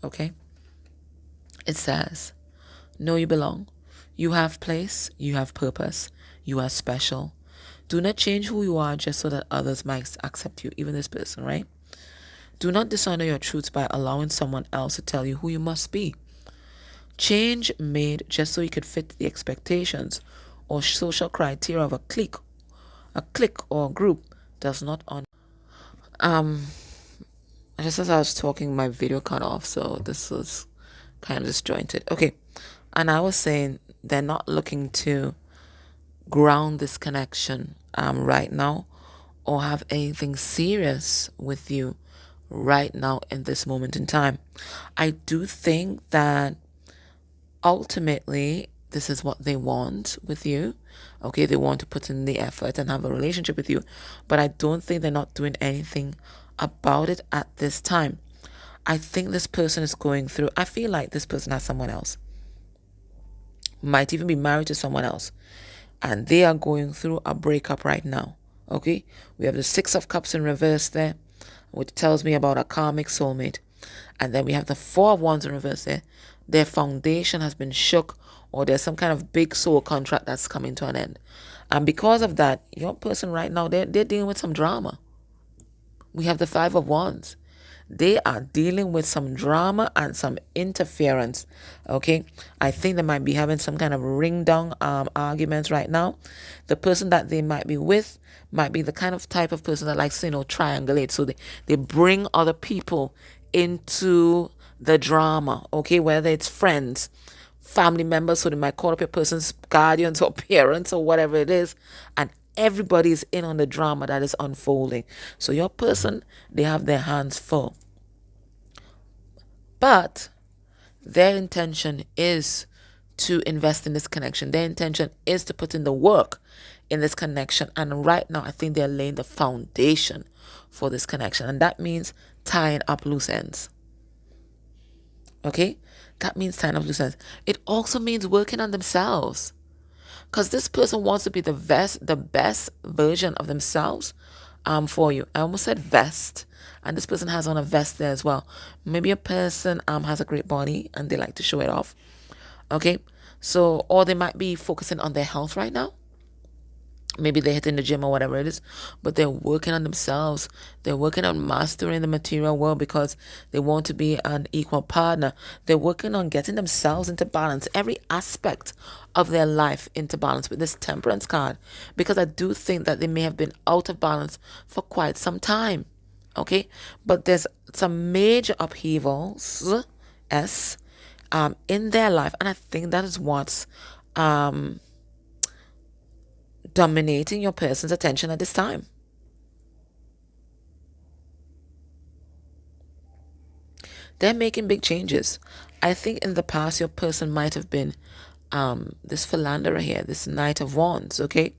Okay? It says, know you belong. You have place. You have purpose. You are special. Do not change who you are just so that others might accept you, even this person, right? Do not dishonor your truths by allowing someone else to tell you who you must be. Change made just so you could fit the expectations or social criteria of a clique or a group does not honor. Just as I was talking, my video cut off, so this was kind of disjointed. Okay, and I was saying they're not looking to ground this connection right now or have anything serious with you right now in this moment in time. I do think that ultimately this is what they want with you. Okay, they want to put in the effort and have a relationship with you, but I don't think they're not doing anything about it at this time. I think this person is going through, I feel like this person has someone else, might even be married to someone else, and they are going through a breakup right now. Okay, we have the Six of Cups in reverse there, which tells me about a karmic soulmate. And then we have the Four of Wands in reverse there. Their foundation has been shook, or there's some kind of big soul contract that's coming to an end. And because of that, your person right now, they're dealing with some drama. We have the Five of Wands. They are dealing with some drama and some interference. Okay, I think they might be having some kind of ring down arguments right now. The person that they might be with might be the kind of type of person that likes to, triangulate. So they bring other people into the drama. Okay, whether it's friends, family members, so they might call up your person's guardians or parents or whatever it is, and everybody's in on the drama that is unfolding. So your person, they have their hands full. But their intention is to invest in this connection. Their intention is to put in the work in this connection. And right now, I think they're laying the foundation for this connection. And that means tying up loose ends. Okay? That means tying up loose ends. It also means working on themselves. Because this person wants to be the best version of themselves for you. I almost said vest. And this person has on a vest there as well. Maybe a person has a great body and they like to show it off. Okay? So, or they might be focusing on their health right now. Maybe they're hitting the gym or whatever it is, but they're working on themselves. They're working on mastering the material world because they want to be an equal partner. They're working on getting themselves into balance, every aspect of their life into balance with this Temperance card, because I do think that they may have been out of balance for quite some time. Okay, but there's some major upheavals in their life, and I think that is what's dominating your person's attention at this time. They're making big changes. I think in the past your person might have been this philanderer here, this Knight of Wands, okay?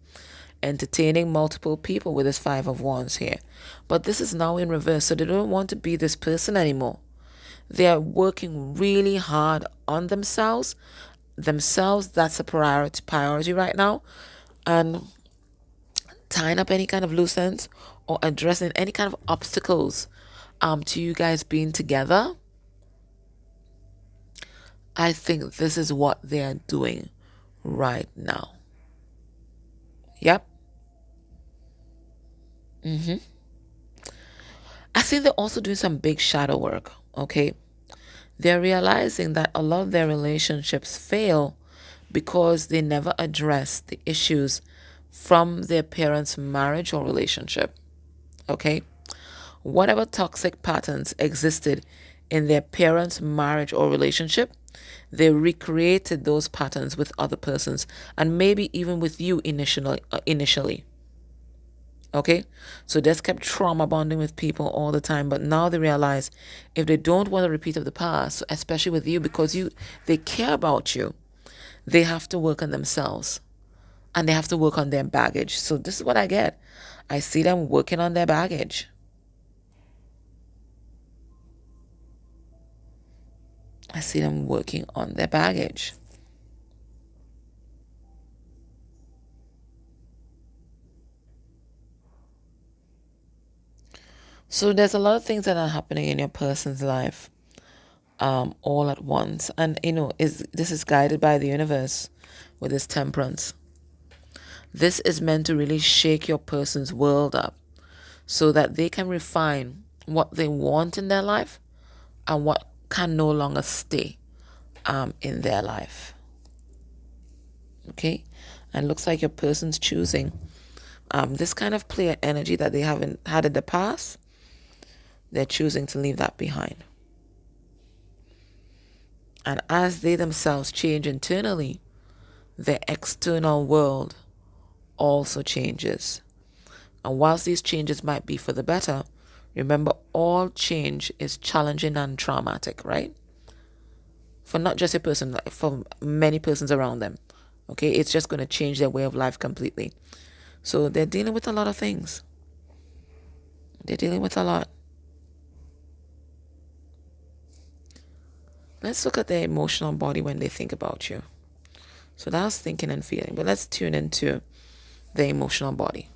Entertaining multiple people with this Five of Wands here. But this is now in reverse, so they don't want to be this person anymore. They are working really hard on themselves. That's a priority right now. And tying up any kind of loose ends or addressing any kind of obstacles to you guys being together. I think this is what they're doing right now. Yep. I think they're also doing some big shadow work, okay? They're realizing that a lot of their relationships fail because they never address the issues from their parents' marriage or relationship, okay? Whatever toxic patterns existed in their parents' marriage or relationship, they recreated those patterns with other persons and maybe even with you initially. Okay, so just kept trauma bonding with people all the time, but now they realize if they don't want a repeat of the past, especially with you, because they care about you, they have to work on themselves and they have to work on their baggage. So this is what I get. I see them working on their baggage. I see them working on their baggage. So there's a lot of things that are happening in your person's life all at once. And, this is guided by the universe with this Temperance. This is meant to really shake your person's world up so that they can refine what they want in their life and what can no longer stay in their life. Okay? And looks like your person's choosing this kind of player energy that they haven't had in the past. They're choosing to leave that behind. And as they themselves change internally, their external world also changes. And whilst these changes might be for the better, remember all change is challenging and traumatic, right? For not just a person, for many persons around them. Okay, it's just going to change their way of life completely. So they're dealing with a lot of things. They're dealing with a lot. Let's look at their emotional body when they think about you. So that's thinking and feeling. But let's tune into the emotional body.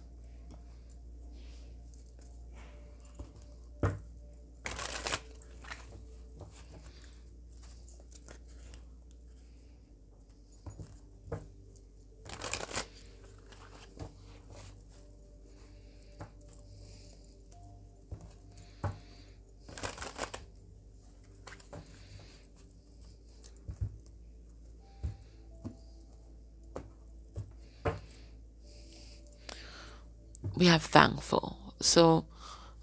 We have thankful. So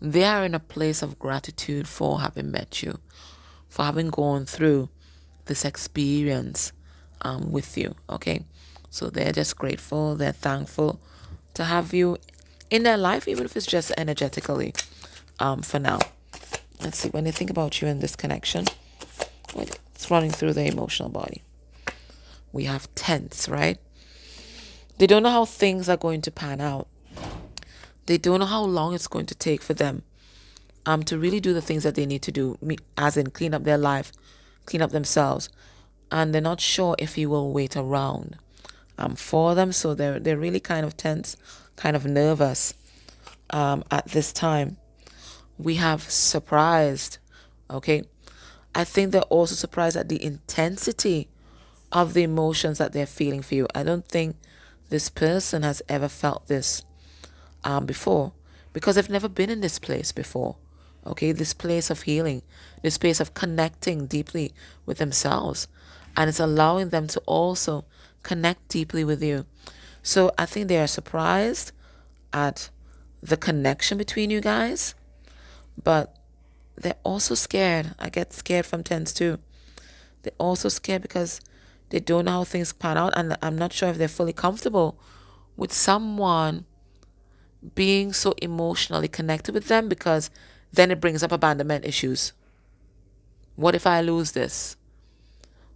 they are in a place of gratitude for having met you, for having gone through this experience with you. Okay, so they're just grateful, they're thankful to have you in their life, even if it's just energetically, for now. Let's see, when they think about you in this connection, it's running through the emotional body. We have tense, right? They don't know how things are going to pan out. They don't know how long it's going to take for them to really do the things that they need to do, as in clean up their life, clean up themselves. And they're not sure if he will wait around for them. So they're really kind of tense, kind of nervous at this time. We have surprised. Okay. I think they're also surprised at the intensity of the emotions that they're feeling for you. I don't think this person has ever felt this before, because they've never been in this place before. Okay, this place of healing, this place of connecting deeply with themselves, and it's allowing them to also connect deeply with you. So I think they are surprised at the connection between you guys, but they're also scared. I get scared from tens too. They're also scared because they don't know how things pan out, and I'm not sure if they're fully comfortable with someone being so emotionally connected with them, because then it brings up abandonment issues. What if I lose this?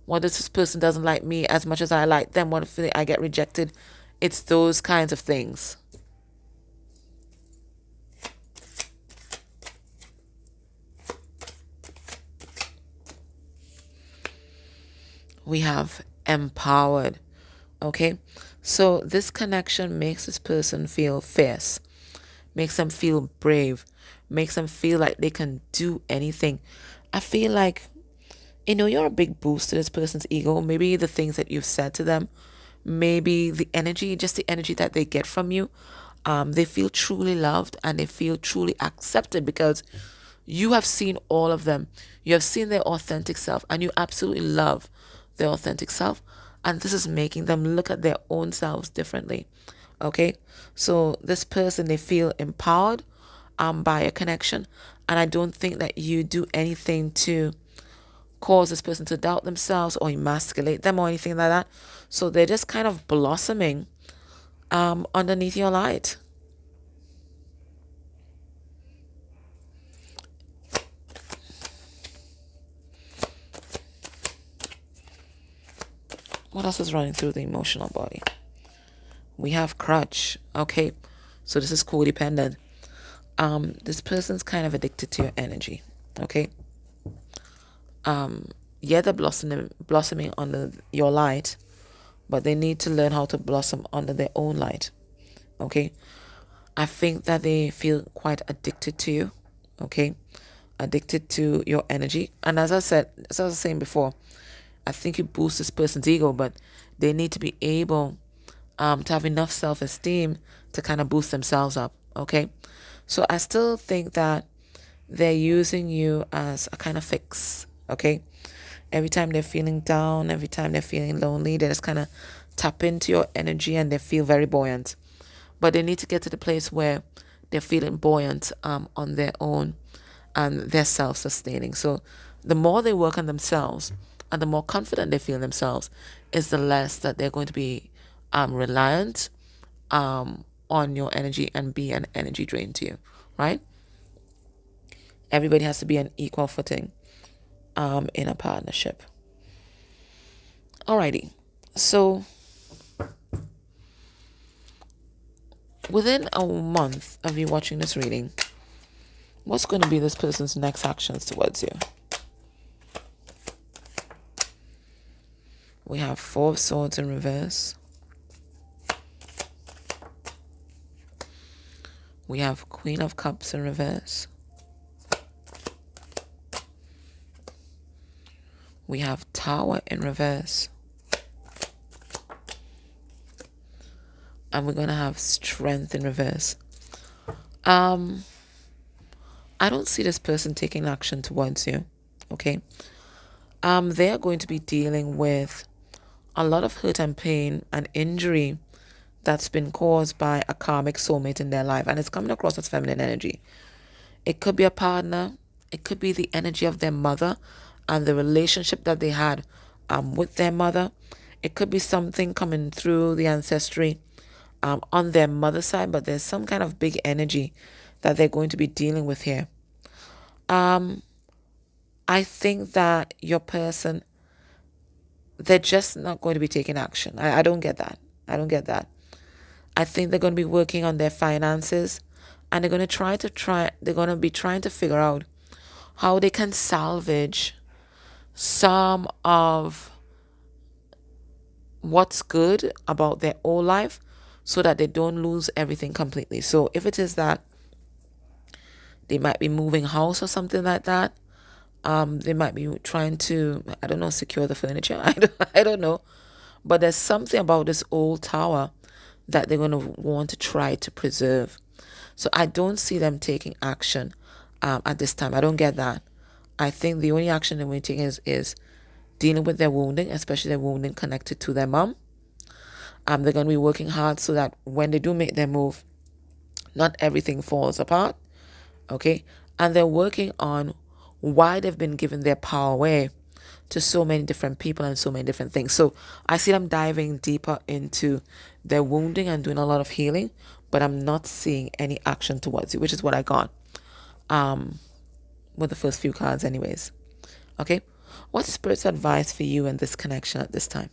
What if this person doesn't like me as much as I like them? What if I get rejected? It's those kinds of things. We have empowered. Okay, so this connection makes this person feel fierce, makes them feel brave, makes them feel like they can do anything. I feel like, you're a big boost to this person's ego. Maybe the things that you've said to them, maybe the energy, just the energy that they get from you. They feel truly loved and they feel truly accepted, because you have seen all of them. You have seen their authentic self, and you absolutely love their authentic self. And this is making them look at their own selves differently. Okay? So this person, they feel empowered by a connection. And I don't think that you do anything to cause this person to doubt themselves or emasculate them or anything like that. So they're just kind of blossoming underneath your light. What else is running through the emotional body? We have crutch. Okay, so this is codependent. This person's kind of addicted to your energy. Okay. Yeah, they're blossoming under your light, but they need to learn how to blossom under their own light. Okay. I think that they feel quite addicted to you. Okay. Addicted to your energy. And as I was saying before, I think you boost this person's ego, but they need to be able to have enough self-esteem to kind of boost themselves up. Okay. So I still think that they're using you as a kind of fix. Okay. Every time they're feeling down, every time they're feeling lonely, they just kind of tap into your energy and they feel very buoyant. But they need to get to the place where they're feeling buoyant on their own, and they're self-sustaining. So the more they work on themselves and the more confident they feel themselves, is the less that they're going to be reliant on your energy and be an energy drain to you, right? Everybody has to be on equal footing in a partnership. Alrighty, so within a month of you watching this reading, what's going to be this person's next actions towards you? We have Four of Swords in reverse. We have Queen of Cups in reverse. We have Tower in reverse. And we're going to have Strength in reverse. I don't see this person taking action towards you. Okay. They are going to be dealing with a lot of hurt and pain and injury that's been caused by a karmic soulmate in their life, and it's coming across as feminine energy. It could be a partner, it could be the energy of their mother and the relationship that they had with their mother. It could be something coming through the ancestry on their mother's side, but there's some kind of big energy that they're going to be dealing with here. I think that your person, they're just not going to be taking action. I don't get that. I don't get that. I think they're going to be working on their finances, and they're going to be trying to figure out how they can salvage some of what's good about their old life so that they don't lose everything completely. So if it is that they might be moving house or something like that, they might be trying to, I don't know, secure the furniture. I don't know. But there's something about this old tower that they're going to want to try to preserve. So I don't see them taking action at this time. I don't get that. I think the only action they're taking is dealing with their wounding, especially their wounding connected to their mom. They're going to be working hard so that when they do make their move, not everything falls apart. Okay? And they're working on why they've been given their power away to so many different people and so many different things. So I see them diving deeper into their wounding and doing a lot of healing, but I'm not seeing any action towards it, which is what I got with the first few cards anyways. Okay? What's Spirit's advice for you in this connection at this time?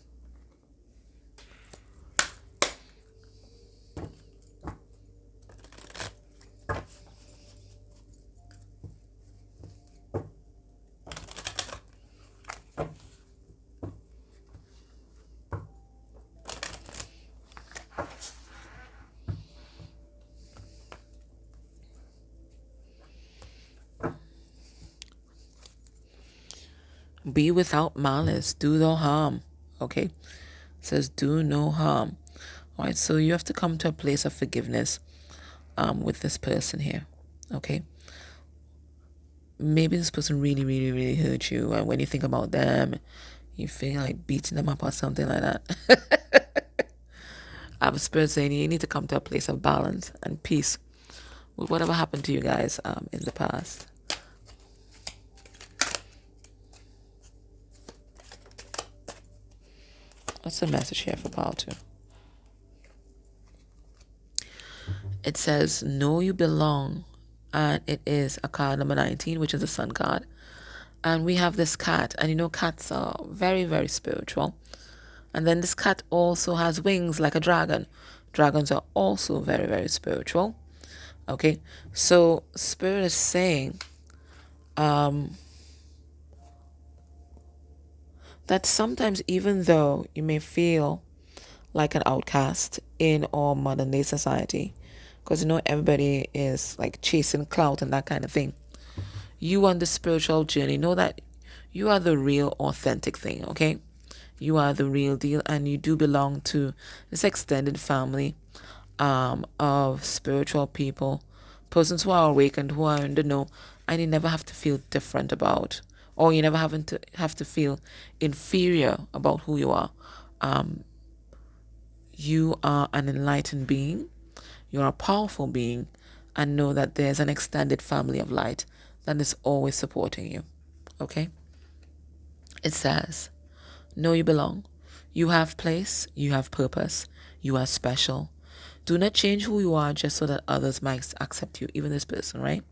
Be without malice, do no harm. Okay? It says do no harm. All right, so you have to come to a place of forgiveness with this person here. Okay? Maybe this person really, really, really hurt you, and when you think about them, you feel like beating them up or something like that. I'm Spirit saying you need to come to a place of balance and peace with whatever happened to you guys in the past. What's the message here for Power 2? It says, know you belong. And it is a card number 19, which is a sun card. And we have this cat. And you know, cats are very, very spiritual. And then this cat also has wings like a dragon. Dragons are also very, very spiritual. Okay. So Spirit is saying that sometimes even though you may feel like an outcast in our modern day society, because you know everybody is like chasing clout and that kind of thing, you on the spiritual journey know that you are the real authentic thing. Okay, you are the real deal, and you do belong to this extended family of spiritual people, persons who are awakened, who are in the know, and you never have to feel different about, or you never have to feel inferior about who you are. You are an enlightened being. You're a powerful being, and know that there's an extended family of light that is always supporting you. Okay? It says, know you belong. You have place. You have purpose. You are special. Do not change who you are just so that others might accept you, even this person, right?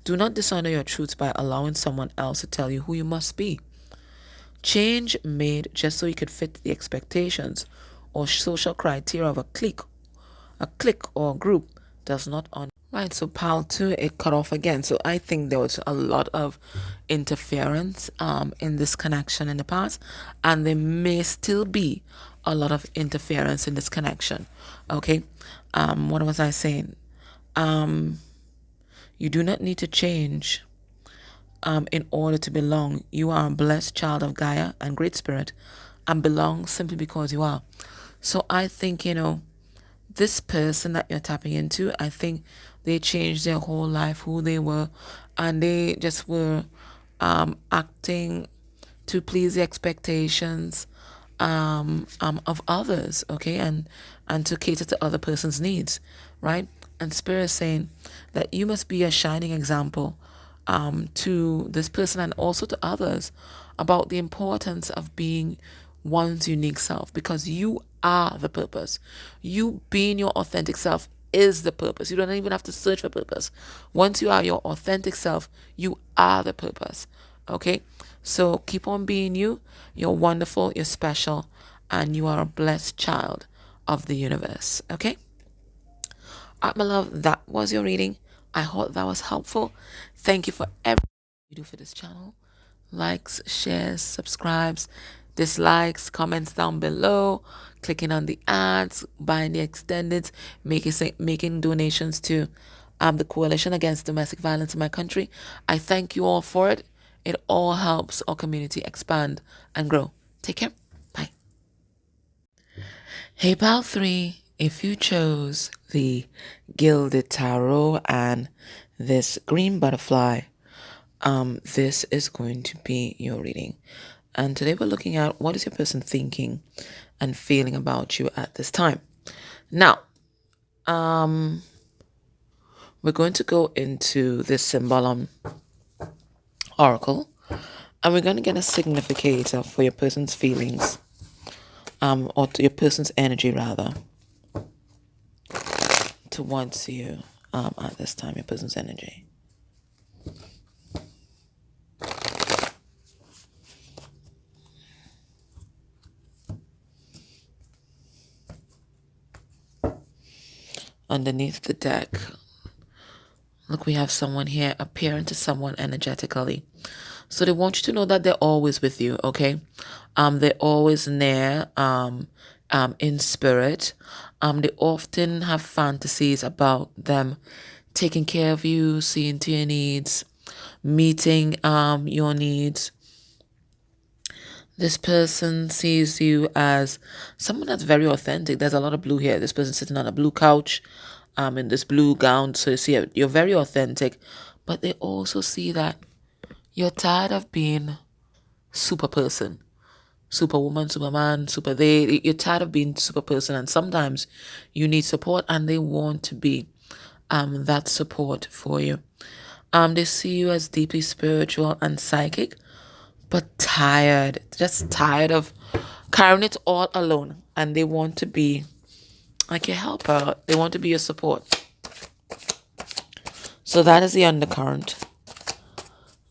Do not dishonor your truths by allowing someone else to tell you who you must be. Change made just so you could fit the expectations or social criteria of a clique or a group does not honor. Right, so pile 2, it cut off again. So I think there was a lot of interference in this connection in the past, and there may still be a lot of interference in this connection. Okay, what was I saying? You do not need to change in order to belong. You are a blessed child of Gaia and Great Spirit, and belong simply because you are. So I think, this person that you're tapping into, I think they changed their whole life, who they were, and they just were acting to please the expectations of others, okay, and to cater to other person's needs, right? And Spirit is saying that you must be a shining example to this person and also to others about the importance of being one's unique self, because you are the purpose. You being your authentic self is the purpose. You don't even have to search for purpose. Once you are your authentic self, you are the purpose. Okay? So keep on being you. You're wonderful, you're special, and you are a blessed child of the universe. Okay? All right, my love, that was your reading. I hope that was helpful. Thank you for everything you do for this channel. Likes, shares, subscribes, dislikes, comments down below, clicking on the ads, buying the extended, making donations to the Coalition Against Domestic Violence in my country. I thank you all for it. It all helps our community expand and grow. Take care. Bye. Hey, pal 3, if you chose the Gilded Tarot and this green butterfly, this is going to be your reading. And today we're looking at what is your person thinking and feeling about you at this time. Now, we're going to go into this Symbolon Oracle, and we're going to get a significator for your person's feelings, or to your person's energy rather, towards you at this time, your person's energy. Underneath the deck, look, we have someone here appearing to someone energetically. So they want you to know that they're always with you, okay? They're always near, in spirit. They often have fantasies about them taking care of you, seeing to your needs, meeting your needs. This person sees you as someone that's very authentic. There's a lot of blue here. This person sitting on a blue couch, in this blue gown. So you see, you're very authentic, but they also see that you're tired of being super person, superwoman, superman, super they. You're tired of being super person, and sometimes you need support, and they want to be that support for you. They see you as deeply spiritual and psychic, but tired, just tired of carrying it all alone, and they want to be like your helper. They want to be your support. So that is the undercurrent.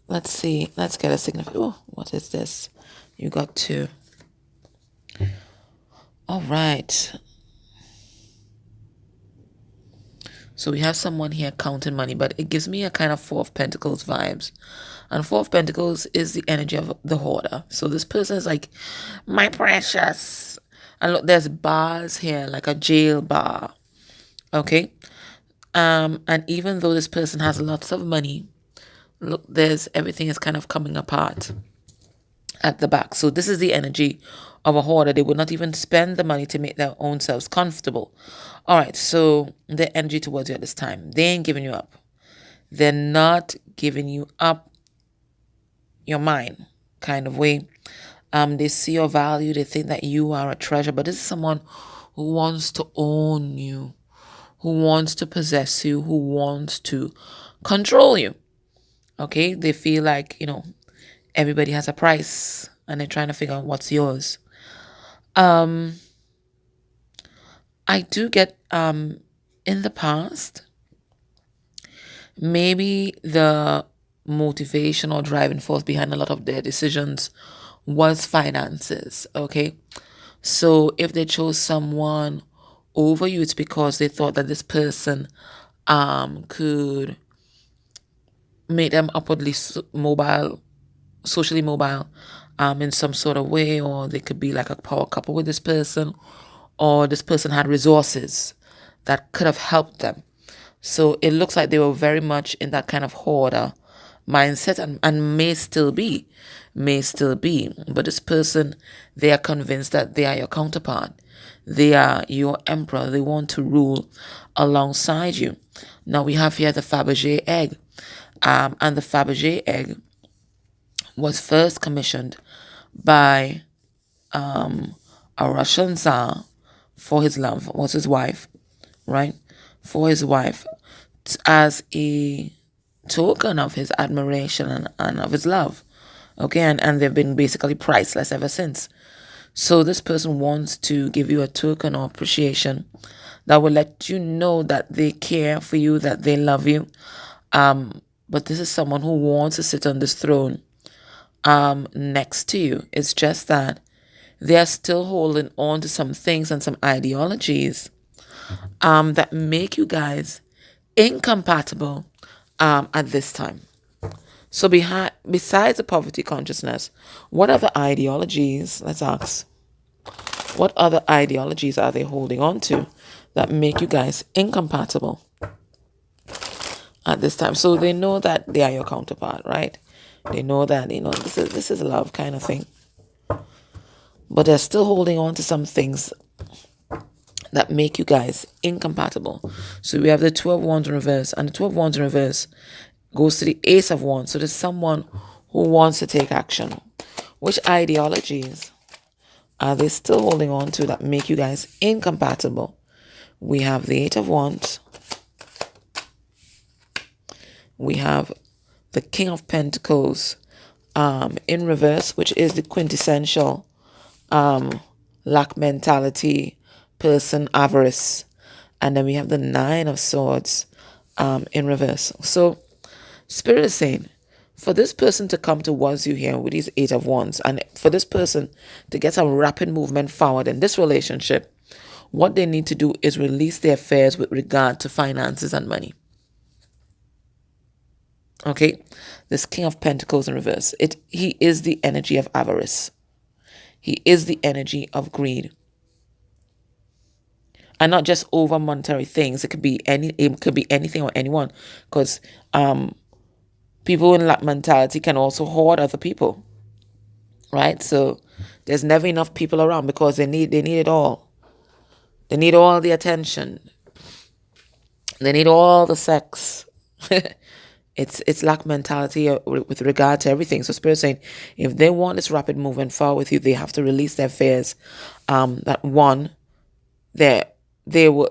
Let's see. Let's get a significant. Oh, what is this? You got 2. All right. So we have someone here counting money, but it gives me a kind of 4 of Pentacles vibes. And 4 of Pentacles is the energy of the hoarder. So this person is like, my precious. And look, there's bars here, like a jail bar. Okay? And even though this person has lots of money, look, everything is kind of coming apart at the back. So this is the energy of a hoarder. They would not even spend the money to make their own selves comfortable. All right, so the energy towards you at this time, they ain't giving you up. They're not giving you up your mind kind of way. They see your value. They think that you are a treasure, but this is someone who wants to own you, who wants to possess you, who wants to control you. Okay, they feel like, everybody has a price, and they're trying to figure out what's yours. I do get, in the past, maybe the motivation or driving force behind a lot of their decisions was finances, okay? So if they chose someone over you, it's because they thought that this person could make them upwardly mobile, socially mobile, in some sort of way, or they could be like a power couple with this person, or this person had resources that could have helped them. So it looks like they were very much in that kind of hoarder mindset, and may still be. But this person, they are convinced that they are your counterpart. They are your emperor. They want to rule alongside you. Now we have here the Fabergé egg. And the Fabergé egg was first commissioned by a Russian Tsar for his love, was his wife, right? For his wife, as a token of his admiration and of his love. Okay, and they've been basically priceless ever since. So this person wants to give you a token of appreciation that will let you know that they care for you, that they love you. But this is someone who wants to sit on this throne next to you. It's just that they are still holding on to some things and some ideologies that make you guys incompatible at this time. So besides the poverty consciousness, what other ideologies, let's ask, what other ideologies are they holding on to that make you guys incompatible at this time? So they know that they are your counterpart, right? They know that, this is love kind of thing. But they're still holding on to some things that make you guys incompatible. So we have the 12 wands in reverse, and the 12 wands in reverse goes to the Ace of Wands. So there's someone who wants to take action. Which ideologies are they still holding on to that make you guys incompatible? We have the Eight of Wands. We have the King of Pentacles in reverse, which is the quintessential lack mentality person, avarice. And then we have the Nine of Swords in reverse. So Spirit is saying, for this person to come towards you here with these Eight of Wands, and for this person to get some rapid movement forward in this relationship, what they need to do is release their fears with regard to finances and money. Okay? This King of Pentacles in reverse. He is the energy of avarice. He is the energy of greed. And not just over monetary things. It could be anything or anyone. Because people in lack mentality can also hoard other people, right? So there's never enough people around because they need it all. They need all the attention. They need all the sex. It's lack mentality with regard to everything. So Spirit saying, if they want this rapid movement forward with you, they have to release their fears. That one, they will.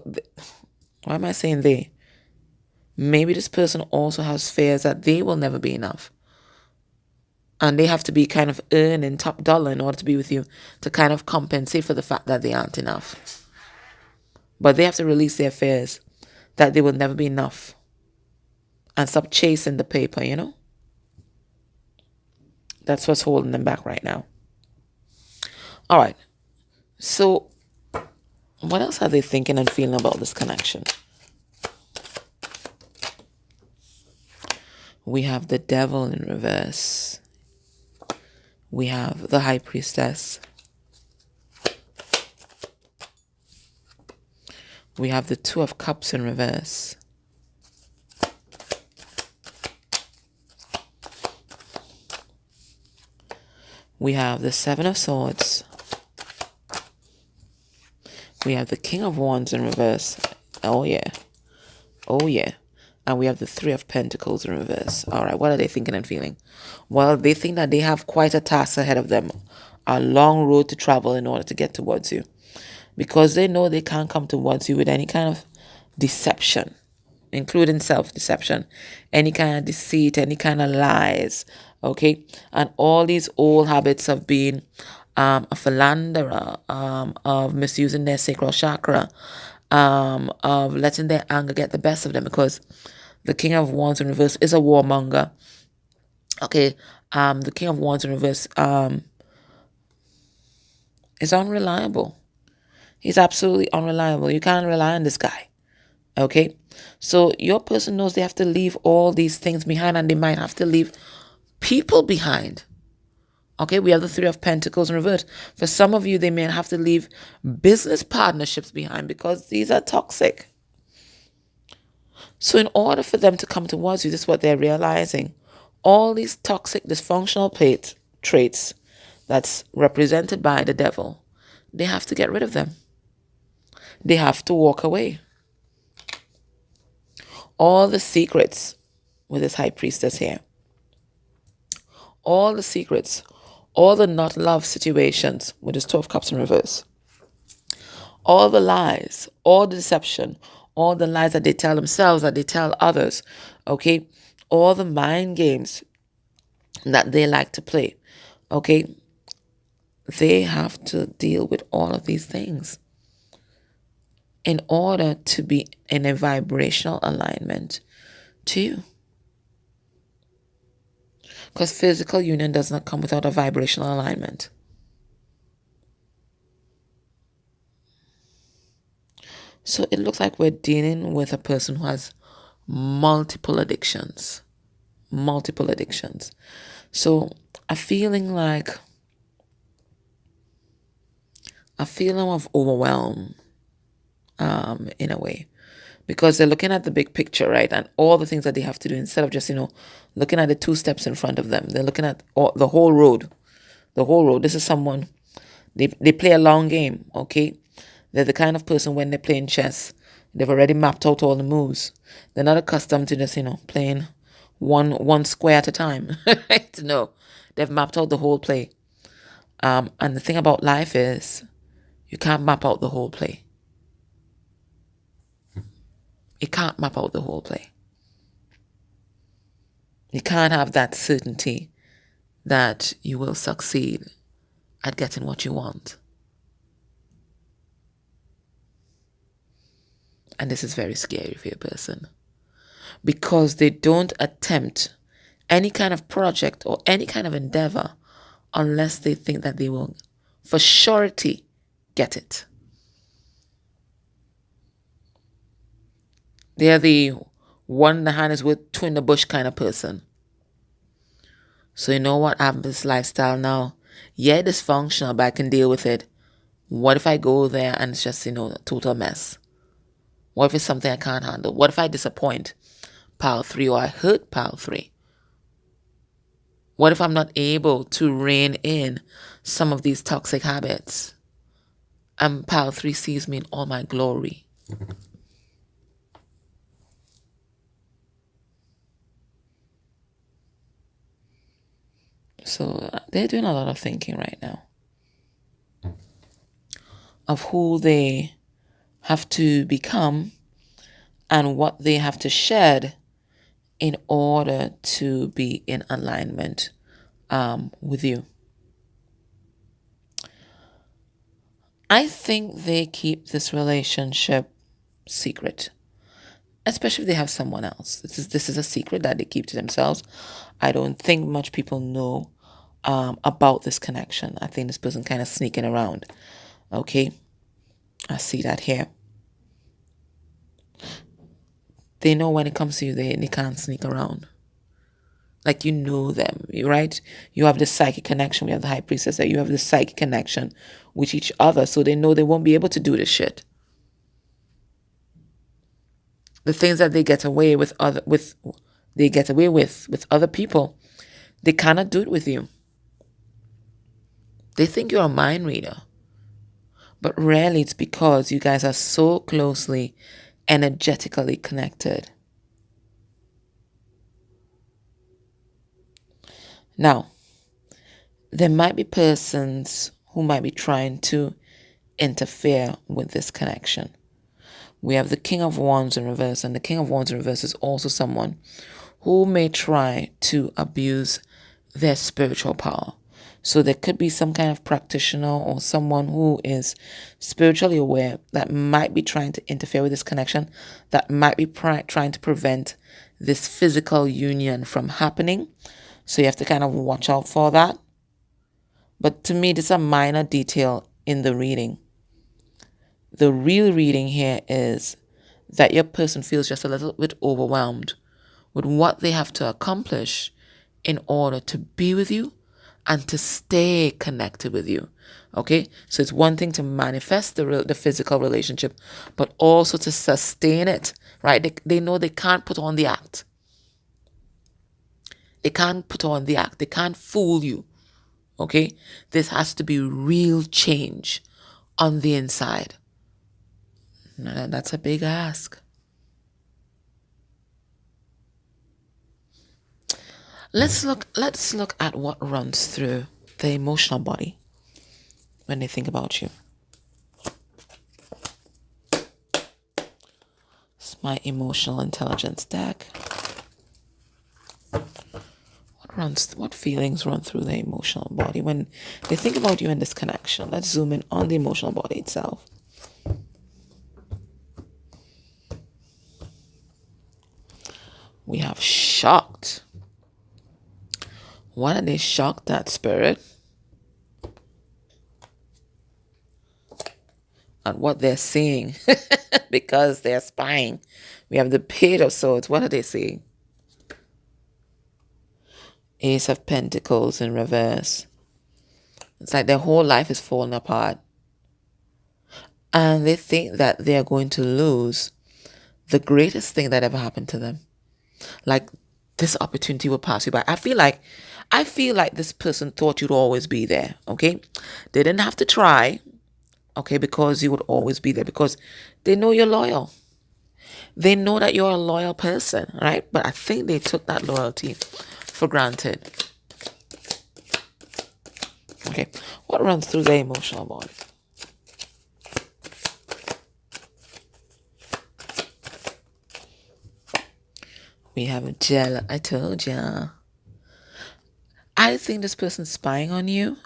Why am I saying they? Maybe this person also has fears that they will never be enough. And they have to be kind of earning top dollar in order to be with you to kind of compensate for the fact that they aren't enough. But they have to release their fears that they will never be enough. And stop chasing the paper, That's what's holding them back right now. All right. So what else are they thinking and feeling about this connection? We have the Devil in reverse. We have the High Priestess. We have the Two of Cups in reverse. We have the Seven of Swords. We have the King of Wands in reverse. Oh, yeah. Oh, yeah. And we have the Three of Pentacles in reverse. All right, what are they thinking and feeling? Well, they think that they have quite a task ahead of them. A long road to travel in order to get towards you. Because they know they can't come towards you with any kind of deception, including self-deception, any kind of deceit, any kind of lies, okay? And all these old habits of being a philanderer, of misusing their sacral chakra, of letting their anger get the best of them, because the King of Wands in reverse is a warmonger. Okay, the King of Wands in reverse is unreliable. He's absolutely unreliable. You can't rely on this guy. Okay, so your person knows they have to leave all these things behind, and they might have to leave people behind. Okay, we have the Three of Pentacles in reverse. For some of you, they may have to leave business partnerships behind because these are toxic. So in order for them to come towards you, this is what they're realizing. All these toxic, dysfunctional traits that's represented by the devil, they have to get rid of them. They have to walk away. All the secrets with this High Priestess here. All the secrets. All the not love situations with this Two of Cups in reverse. All the lies. All the deception. All the lies that they tell themselves, that they tell others. Okay? All the mind games that they like to play. Okay? they have to deal with all of these things in order to be in a vibrational alignment to you. Because physical union does not come without a vibrational alignment. So it looks like we're dealing with a person who has multiple addictions. Multiple addictions. So a feeling of overwhelm, in a way. Because they're looking at the big picture, right? And all the things that they have to do instead of just, looking at the 2 steps in front of them. They're looking at the whole road. The whole road. This is someone, they play a long game, okay? They're the kind of person when they're playing chess, they've already mapped out all the moves. They're not accustomed to just, playing one square at a time. Right? No, they've mapped out the whole play. And the thing about life is, you can't map out the whole play. You can't map out the whole play. You can't have that certainty that you will succeed at getting what you want. And this is very scary for your person, because they don't attempt any kind of project or any kind of endeavor unless they think that they will for surety get it. They're the one in the hand is with, two in the bush kind of person. So you know what? I have this lifestyle now. Yeah, dysfunctional, but I can deal with it. What if I go there and it's just, a total mess? What if it's something I can't handle? What if I disappoint pile 3 or I hurt pile 3? What if I'm not able to rein in some of these toxic habits and pile 3 sees me in all my glory? So they're doing a lot of thinking right now of who they have to become and what they have to shed in order to be in alignment with you. I think they keep this relationship secret, especially if they have someone else. This is a secret that they keep to themselves. I don't think much people know about this connection. I think this person kind of sneaking around. Okay, I see that here. They know when it comes to you, they can't sneak around. Like, you know them, right? You have this psychic connection. We have the high priestess that you have this psychic connection with each other, so they know they won't be able to do this shit. The things that they get away with other people, they cannot do it with you. They think you're a mind reader, but rarely it's because you guys are so closely energetically connected. Now, there might be persons who might be trying to interfere with this connection. We have the King of Wands in reverse, and the King of Wands in reverse is also someone who may try to abuse their spiritual power. So there could be some kind of practitioner or someone who is spiritually aware that might be trying to interfere with this connection, that might be trying to prevent this physical union from happening. So you have to kind of watch out for that. But to me, this is a minor detail in the reading. The real reading here is that your person feels just a little bit overwhelmed with what they have to accomplish in order to be with you and to stay connected with you. Okay? So it's one thing to manifest the physical relationship, but also to sustain it, right? They know they can't put on the act. They can't put on the act. They can't fool you. Okay? This has to be real change on the inside. Now, that's a big ask. Let's look at what runs through the emotional body when they think about you. It's my emotional intelligence deck. What what feelings run through the emotional body when they think about you and this connection? Let's zoom in on the emotional body itself. We have shocked. What are they shocked at, Spirit? At what they're seeing because they're spying. We have the Page of Swords. What are they seeing? Ace of Pentacles in reverse. It's like their whole life is falling apart. And they think that they are going to lose the greatest thing that ever happened to them. Like this opportunity will pass you by. I feel like this person thought you'd always be there. Okay. They didn't have to try. Okay. Because you would always be there, because they know you're loyal. They know that you're a loyal person, right? But I think they took that loyalty for granted. Okay. What runs through the emotional body? We have a jealous. I told ya. I think this person's spying on you,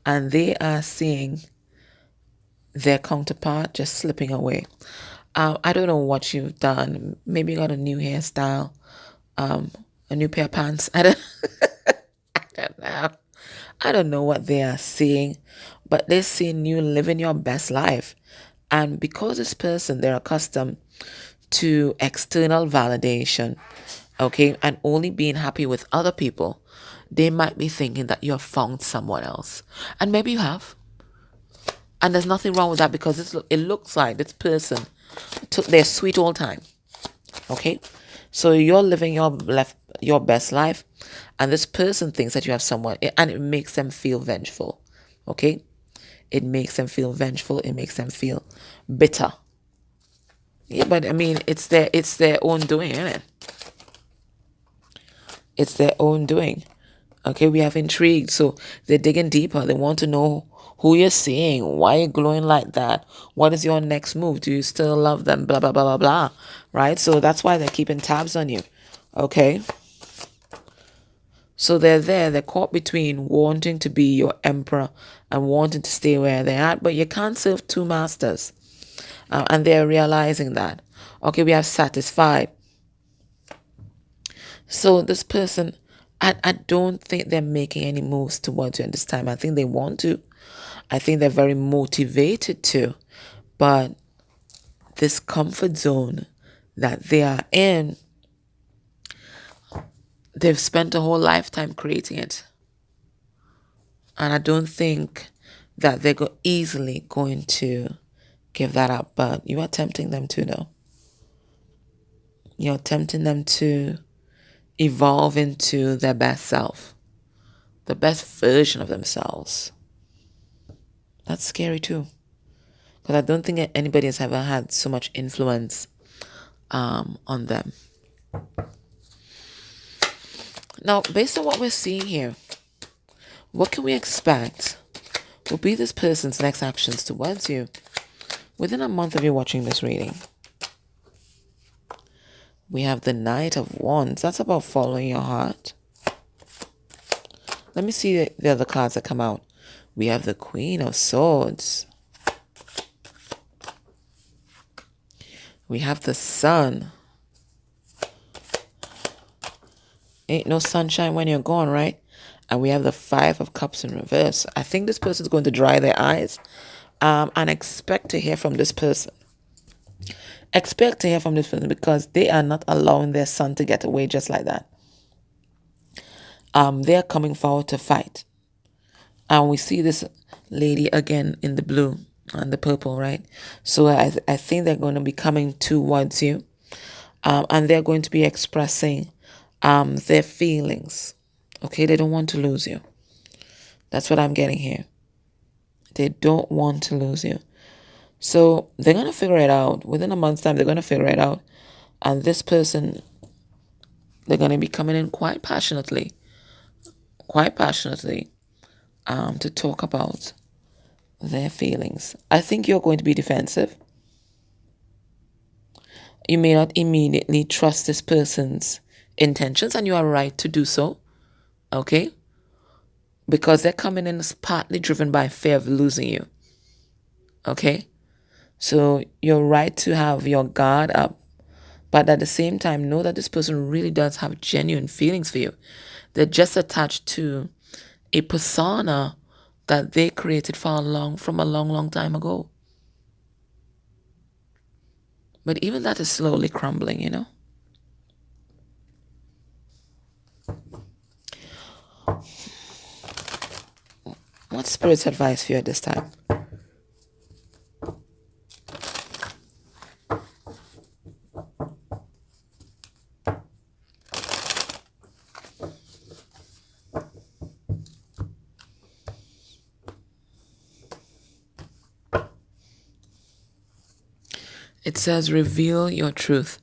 and they are seeing their counterpart just slipping away. I don't know what you've done. Maybe you got a new hairstyle, a new pair of pants. I don't know. I don't know what they are seeing, but they're seeing you living your best life. And because this person, they're accustomed to external validation, okay, and only being happy with other people, they might be thinking that you have found someone else. And maybe you have. And there's nothing wrong with that, because it looks like this person took their sweet old time. Okay? So you're living your best life, and this person thinks that you have someone, and it makes them feel vengeful. Okay? It makes them feel vengeful. It makes them feel bitter. Yeah, but I mean, it's their own doing, isn't it? It's their own doing. Okay, we have intrigue. So they're digging deeper. They want to know who you're seeing. Why are you glowing like that? What is your next move? Do you still love them? Blah, blah, blah, blah, blah. Right? So that's why they're keeping tabs on you. Okay? So they're there. They're caught between wanting to be your emperor and wanting to stay where they're at. But you can't serve two masters. And they're realizing that. Okay, we have satisfied. So this person, I don't think they're making any moves towards you at this time. I think they want to. I think they're very motivated to. But this comfort zone that they are in, they've spent a whole lifetime creating it. And I don't think that they're easily going to give that up. But you are tempting them to, though. You're tempting them to evolve into their best self, the best version of themselves. That's scary too, because I don't think anybody has ever had so much influence on them. Now, based on what we're seeing here, what can we expect will be this person's next actions towards you within a month of you watching this reading? We have the Knight of Wands. That's about following your heart. Let me see the other cards that come out. We have the Queen of Swords. We have the Sun. Ain't no sunshine when you're gone, right? And we have the Five of Cups in reverse. I think this person's going to dry their eyes and expect to hear from this person. Expect to hear from this person, because they are not allowing their son to get away just like that. They are coming forward to fight. And we see this lady again in the blue and the purple, right? So I think they're going to be coming towards you. And they're going to be expressing their feelings. Okay, they don't want to lose you. That's what I'm getting here. They don't want to lose you. So they're going to figure it out. Within a month's time, they're going to figure it out. And this person, they're going to be coming in quite passionately to talk about their feelings. I think you're going to be defensive. You may not immediately trust this person's intentions, and you are right to do so. Okay? Because they're coming in as partly driven by fear of losing you. Okay? So you're right to have your guard up, but at the same time, know that this person really does have genuine feelings for you. They're just attached to a persona that they created from a long, long time ago. But even that is slowly crumbling, you know? What's Spirit's advice for you at this time? It says, reveal your truth.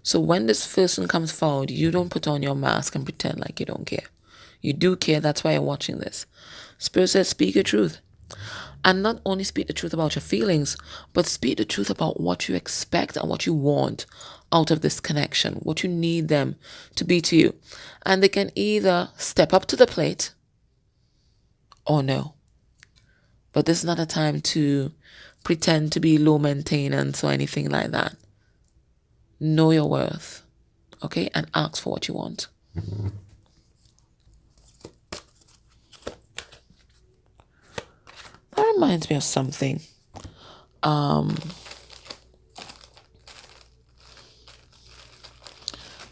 So when this person comes forward, you don't put on your mask and pretend like you don't care. You do care. That's why you're watching this. Spirit says, speak your truth. And not only speak the truth about your feelings, but speak the truth about what you expect and what you want out of this connection, what you need them to be to you. And they can either step up to the plate or no. But this is not a time to pretend to be low maintenance or anything like that. Know your worth, okay? And ask for what you want. That reminds me of something. That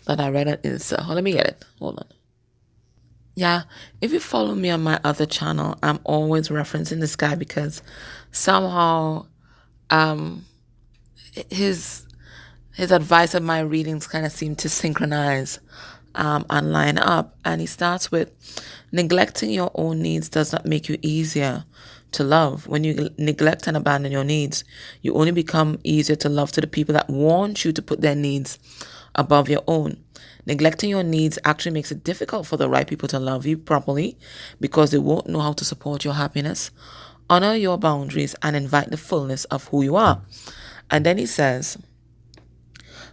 I read on Insta. Let me get it. Hold on. Yeah, if you follow me on my other channel, I'm always referencing this guy because somehow um his his advice and my readings kind of seem to synchronize and line up. And he starts with, neglecting your own needs does not make you easier to love. When you neglect and abandon your needs, you only become easier to love to the people that want you to put their needs above your own. Neglecting your needs actually makes it difficult for the right people to love you properly because they won't know how to support your happiness. Honor your boundaries and invite the fullness of who you are. And then he says,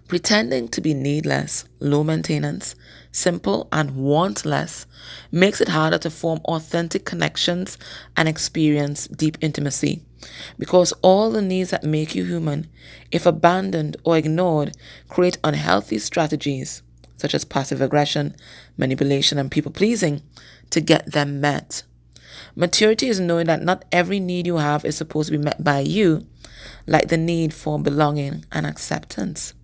pretending to be needless, low maintenance, simple, and want less makes it harder to form authentic connections and experience deep intimacy. Because all the needs that make you human, if abandoned or ignored, create unhealthy strategies such as passive aggression, manipulation, and people pleasing to get them met. Maturity is knowing that not every need you have is supposed to be met by you, like the need for belonging and acceptance.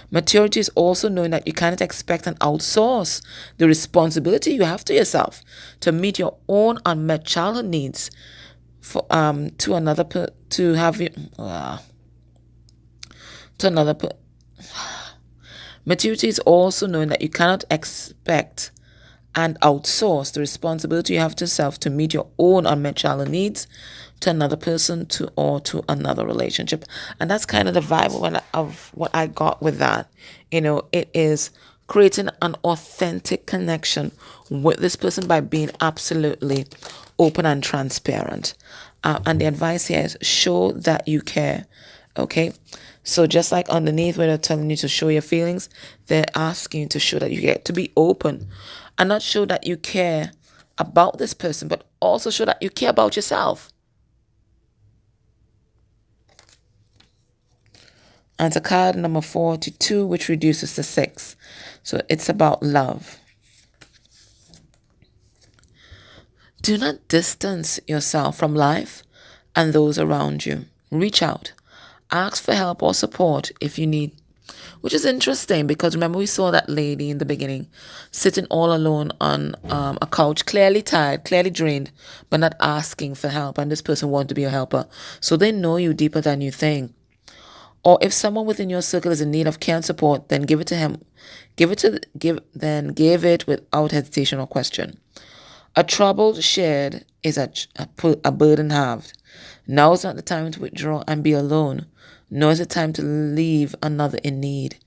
Maturity is also knowing that you cannot expect and outsource the responsibility you have to yourself to meet your own unmet childhood needs for to another to have you to another Maturity is also knowing that you cannot expect and outsource the responsibility you have to self to meet your own unmet childhood needs to another person to another relationship. And that's kind of the vibe of what I got with that. It is creating an authentic connection with this person by being absolutely open and transparent. And the advice here is show that you care. Okay, so just like underneath where they're telling you to show your feelings, they're asking you to show that you care, to be open, and not show that you care about this person, but also show that you care about yourself. And to card number 42, which reduces to 6. So it's about love. Do not distance yourself from life and those around you. Reach out. Ask for help or support if you need, which is interesting because remember we saw that lady in the beginning sitting all alone on a couch, clearly tired, clearly drained, but not asking for help. And this person wanted to be a helper. So they know you deeper than you think. Or if someone within your circle is in need of care and support, then give it to him. Give it without hesitation or question. A trouble shared is a burden halved. Now is not the time to withdraw and be alone, nor is it time to leave another in need.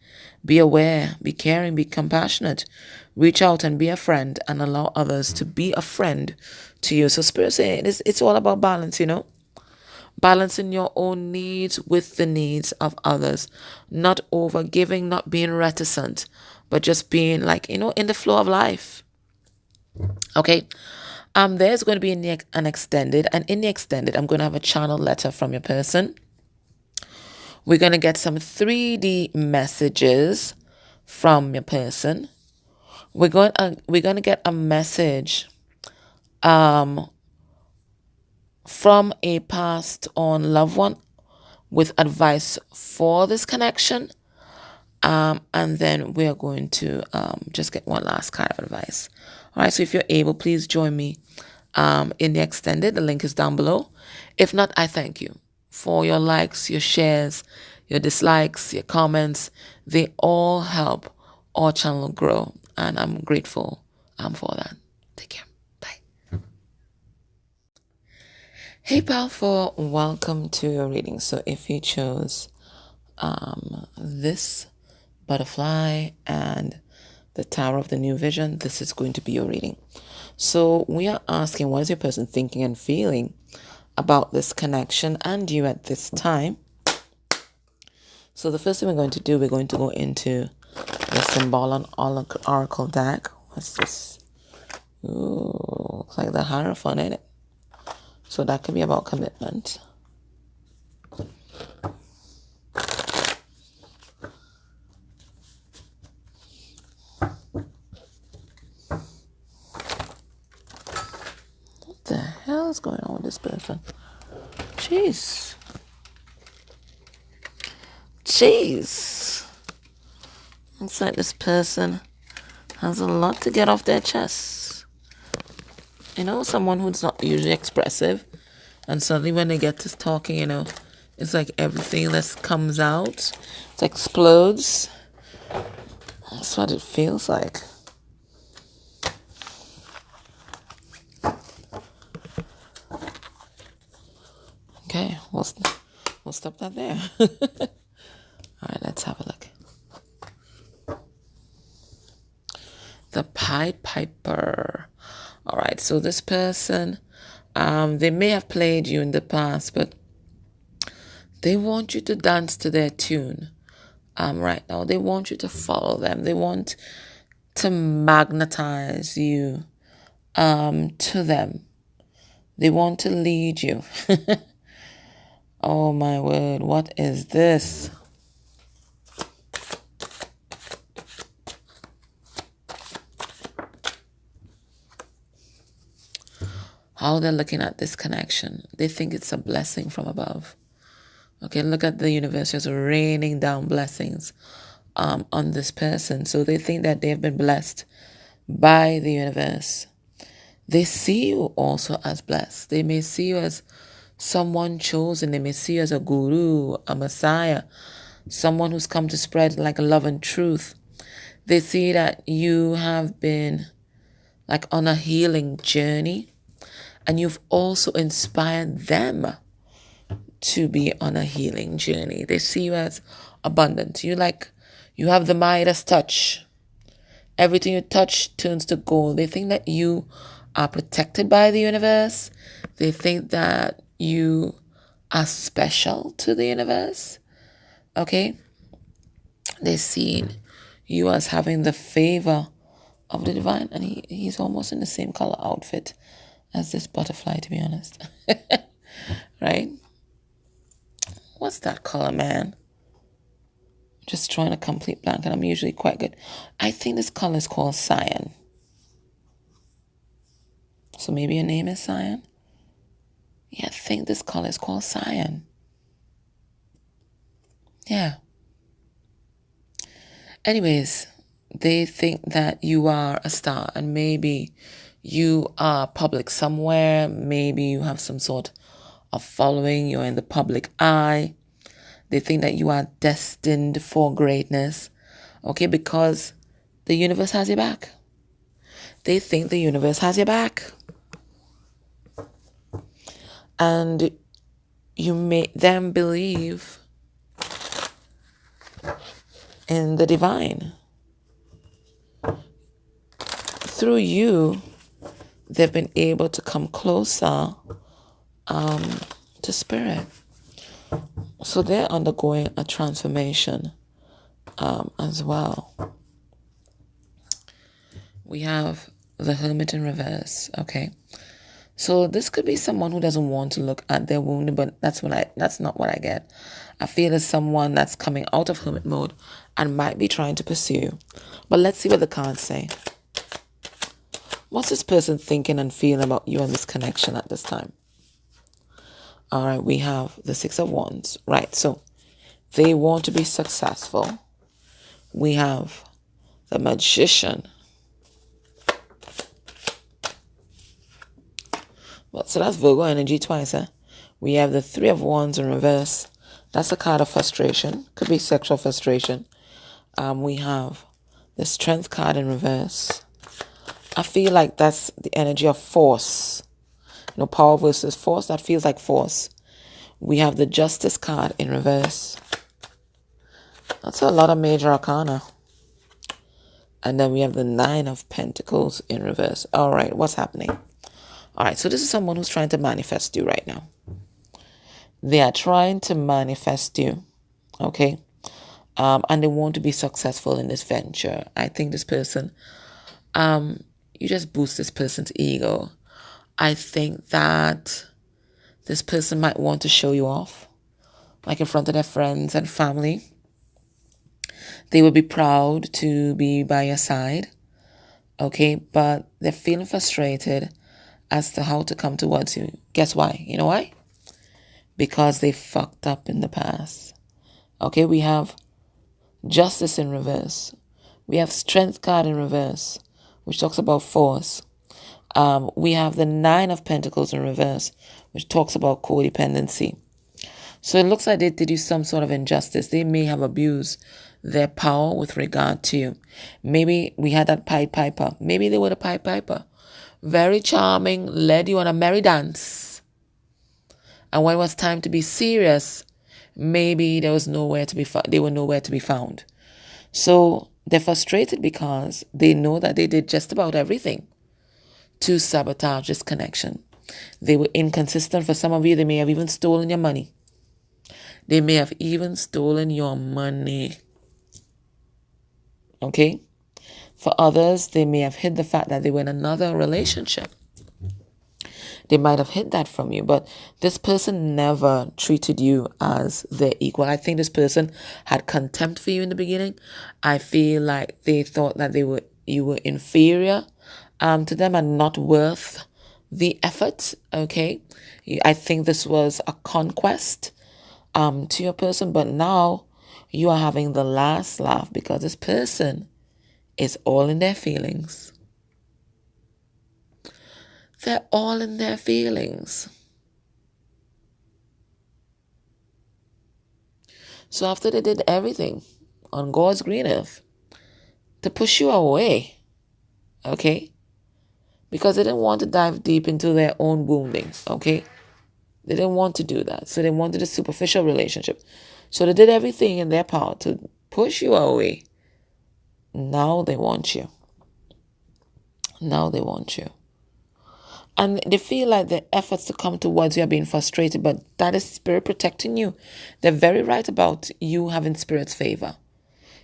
Be aware, be caring, be compassionate. Reach out and be a friend and allow others to be a friend to you. So Spirit saying it's all about balance, balancing your own needs with the needs of others, not over giving, not being reticent, but just being in the flow of life. Okay. There's going to be an extended, and in the extended, I'm going to have a channel letter from your person. We're going to get some 3D messages from your person. We're going to get a message from a passed on loved one with advice for this connection. And then we're going to just get one last card of advice. All right, so if you're able, please join me in the extended. The link is down below. If not, I thank you for your likes, your shares, your dislikes, your comments. They all help our channel grow, and I'm grateful for that. Take care. Bye. Hey, powerful. Welcome to your reading. So if you chose this butterfly and the Tower of the New Vision, this is going to be your reading. So we are asking, what is your person thinking and feeling about this connection and you at this time? So the first thing we're going to do, we're going to go into the symbol on oracle deck. What's this? Ooh, looks like the Hierophant in it. So that could be about commitment. What the hell is going on with this person? Jeez. Looks like this person has a lot to get off their chest. You know, someone who's not usually expressive, and suddenly when they get to talking, you know, it's like everything that comes out, it explodes. That's what it feels like. Okay, we'll stop that there. All right, let's have a look. The Pied Piper. All right, so this person, they may have played you in the past, but they want you to dance to their tune. Right now, they want you to follow them. They want to magnetize you to them. They want to lead you. Oh my word, what is this? How they're looking at this connection. They think it's a blessing from above. Okay, look at the universe just raining down blessings on this person. So they think that they've been blessed by the universe. They see you also as blessed. They may see you as someone chosen. They may see you as a guru, a messiah, someone who's come to spread like love and truth. They see that you have been like on a healing journey, and you've also inspired them to be on a healing journey. They see you as abundant. You have the Midas touch. Everything you touch turns to gold. They think that you are protected by the universe. They think that you are special to the universe. Okay? They see you as having the favor of the divine, and he's almost in the same color outfit as this butterfly, to be honest. Right? What's that color, man? Just drawing a complete blank, and I'm usually quite good. I think this color is called cyan. So maybe your name is Cyan? Yeah, I think this color is called cyan. Yeah. Anyways, they think that you are a star, and maybe you are public somewhere. Maybe you have some sort of following. You're in the public eye. They think that you are destined for greatness. Okay, because the universe has your back. They think the universe has your back. And you make them believe in the divine. Through you, they've been able to come closer to spirit. So they're undergoing a transformation as well. We have The Hermit in reverse. Okay. So this could be someone who doesn't want to look at their wound, but that's not what I get. I feel it's someone that's coming out of hermit mode and might be trying to pursue you. But let's see what the cards say. What's this person thinking and feeling about you and this connection at this time? All right, we have the Six of Wands. Right, so they want to be successful. We have the Magician. Well, so that's Virgo energy twice, huh? We have the Three of Wands in reverse. That's a card of frustration. Could be sexual frustration. We have the Strength card in reverse. I feel like that's the energy of force. Power versus force. That feels like force. We have the Justice card in reverse. That's a lot of major arcana. And then we have the Nine of Pentacles in reverse. All right, what's happening? All right, so this is someone who's trying to manifest you right now. They are trying to manifest you, okay? And they want to be successful in this venture. I think this person, you just boost this person's ego. I think that this person might want to show you off, like in front of their friends and family. They will be proud to be by your side, okay? But they're feeling frustrated as to how to come towards you. Guess why? You know why? Because they fucked up in the past. Okay, we have Justice in reverse. We have Strength card in reverse, which talks about force. We have the Nine of Pentacles in reverse, which talks about codependency. So it looks like they did you some sort of injustice. They may have abused their power with regard to you. Maybe we had that Pied Piper. Maybe they were the Pied Piper. Very charming, led you on a merry dance. And when it was time to be serious, maybe there was nowhere to be they were nowhere to be found. So they're frustrated because they know that they did just about everything to sabotage this connection. They were inconsistent. For some of you, they may have even stolen your money. They may have even stolen your money. Okay? For others, they may have hid the fact that they were in another relationship. They might have hid that from you, but this person never treated you as their equal. I think this person had contempt for you in the beginning. I feel like they thought that you were inferior to them and not worth the effort. Okay, I think this was a conquest to your person, but now you are having the last laugh because this person is all in their feelings. They're all in their feelings. So after they did everything on God's green earth to push you away, okay, because they didn't want to dive deep into their own woundings, okay, they didn't want to do that. So they wanted a superficial relationship. So they did everything in their power to push you away. Now they want you. Now they want you. And they feel like the efforts to come towards you are being frustrated, but that is spirit protecting you. They're very right about you having spirit's favor.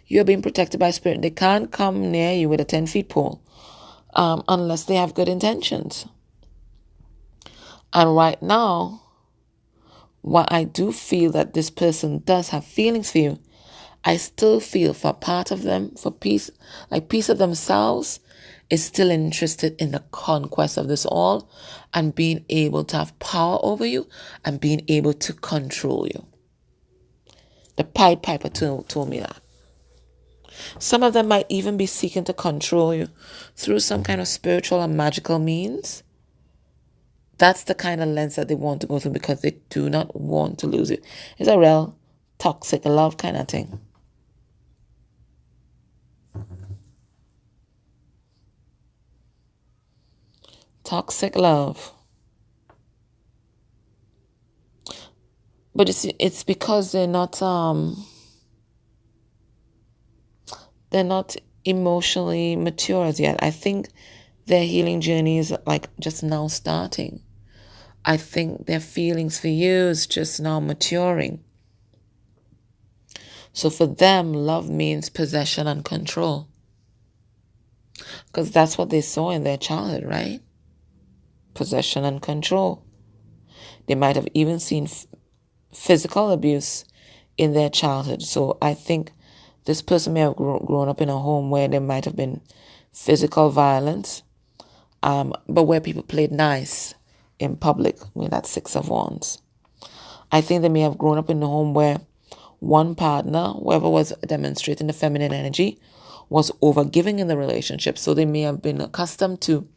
You're being protected by spirit. They can't come near you with a 10-foot pole unless they have good intentions. And right now, while I do feel that this person does have feelings for you, I still feel for part of them, for peace, like piece of themselves, is still interested in the conquest of this all and being able to have power over you and being able to control you. The Pied Piper told me that. Some of them might even be seeking to control you through some kind of spiritual and magical means. That's the kind of lens that they want to go through because they do not want to lose you. It's a real toxic love kind of thing. Toxic love. But it's because they're not emotionally mature as yet. I think their healing journey is like just now starting. I think their feelings for you is just now maturing. So for them, love means possession and control. Because that's what they saw in their childhood, right? Possession and control. They might have even seen physical abuse in their childhood. So I think this person may have grown up in a home where there might have been physical violence, but where people played nice in public with that Six of Wands. I think they may have grown up in a home where one partner, whoever was demonstrating the feminine energy, was overgiving in the relationship. So they may have been accustomed to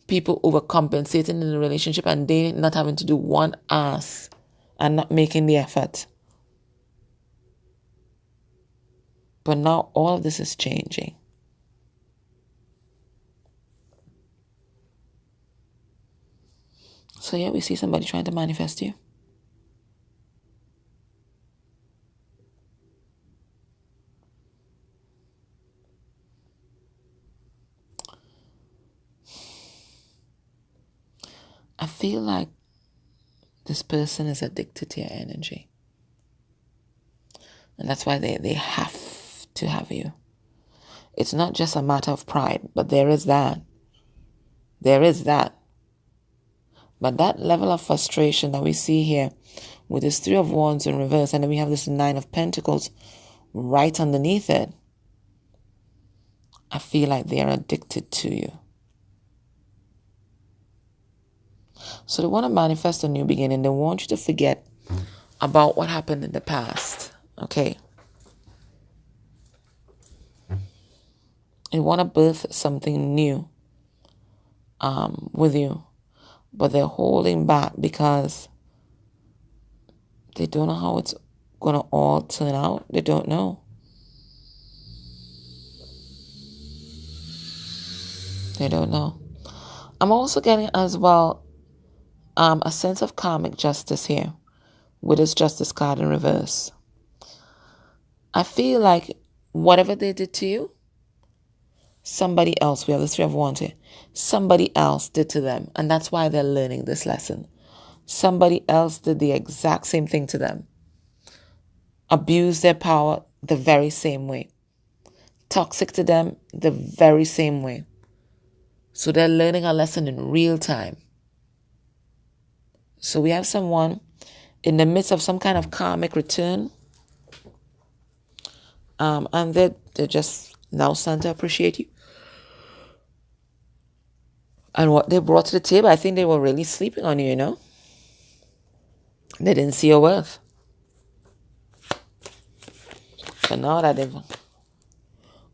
people overcompensating in the relationship and they not having to do one ass and not making the effort. But now all of this is changing. So yeah, we see somebody trying to manifest you. I feel like this person is addicted to your energy. And that's why they have to have you. It's not just a matter of pride, but there is that. There is that. But that level of frustration that we see here with this Three of Wands in reverse, and then we have this Nine of Pentacles right underneath it, I feel like they are addicted to you. So they want to manifest a new beginning. They want you to forget about what happened in the past. Okay? They want to birth something new with you. But they're holding back because they don't know how it's going to all turn out. They don't know. They don't know. I'm also getting as well a sense of karmic justice here with this Justice card in reverse. I feel like whatever they did to you, somebody else, we have the Three of Wands here, somebody else did to them. And that's why they're learning this lesson. Somebody else did the exact same thing to them. Abused their power the very same way. Toxic to them the very same way. So they're learning a lesson in real time. So we have someone in the midst of some kind of karmic return. And they're just now starting to appreciate you. And what they brought to the table, I think they were really sleeping on you, you know. They didn't see your worth. But now that they've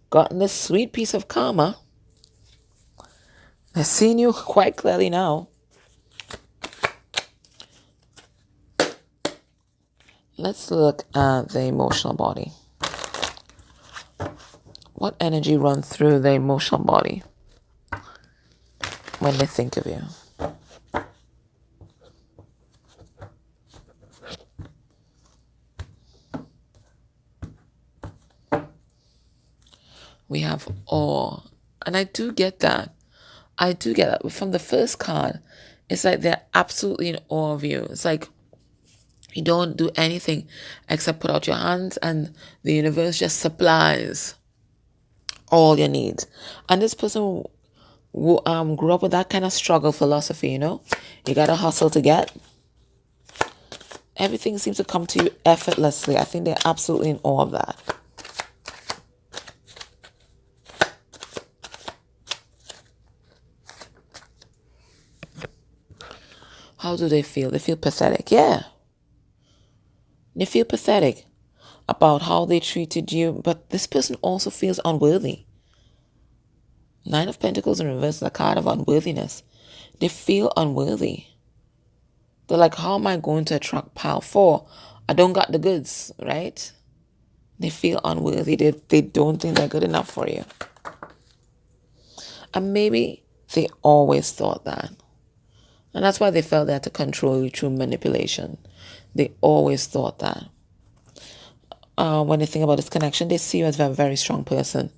gotten this sweet piece of karma, they're seeing you quite clearly now. Let's look at the emotional body. What energy runs through the emotional body when they think of you? We have awe. And I do get that. I do get that. From the first card, it's like they're absolutely in awe of you. It's like you don't do anything except put out your hands and the universe just supplies all your needs. And this person grew up with that kind of struggle philosophy, you know? You gotta hustle to get. Everything seems to come to you effortlessly. I think they're absolutely in awe of that. How do they feel? They feel pathetic. Yeah. They feel pathetic about how they treated you. But this person also feels unworthy. Nine of Pentacles in reverse is a card of unworthiness. They feel unworthy. They're like, how am I going to attract power? For I don't got the goods, right? They feel unworthy. They don't think they're good enough for you. And maybe they always thought that. And that's why they felt they had to control you through manipulation. They always thought that. When they think about this connection, they see you as a very strong person.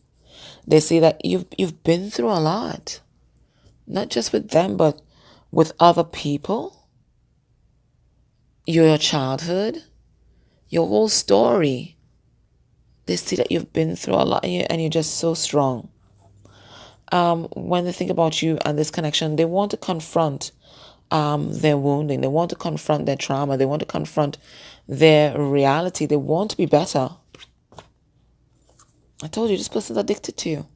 They see that you've been through a lot. Not just with them, but with other people. Your childhood. Your whole story. They see that you've been through a lot and you're just so strong. when they think about you and this connection, they want to confront their wounding. They want to confront their trauma. They want to confront their reality. They want to be better. I told you, this person's addicted to you.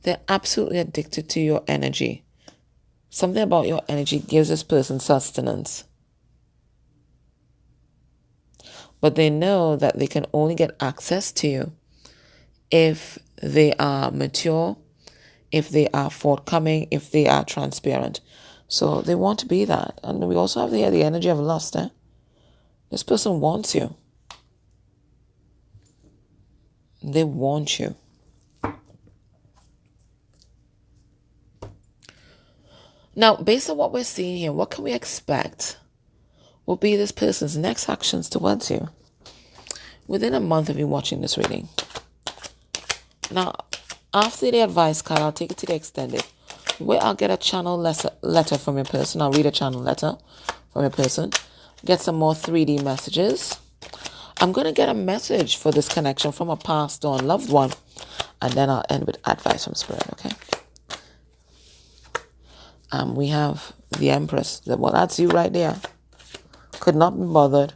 They're absolutely addicted to your energy. Something about your energy gives this person sustenance. But they know that they can only get access to you if they are mature, if they are forthcoming, if they are transparent. So they want to be that. And we also have the energy of lust. This person wants you. They want you. Now, based on what we're seeing here, what can we expect will be this person's next actions towards you within a month of you watching this reading? Now, after the advice card, I'll take it to the extended, where I'll get a channel letter from your person. I'll read a channel letter from your person, get some more 3D messages. I'm going to get a message for this connection from a passed on loved one, and then I'll end with advice from Spirit, okay? We have the Empress. Well, that's you right there. Could not be bothered.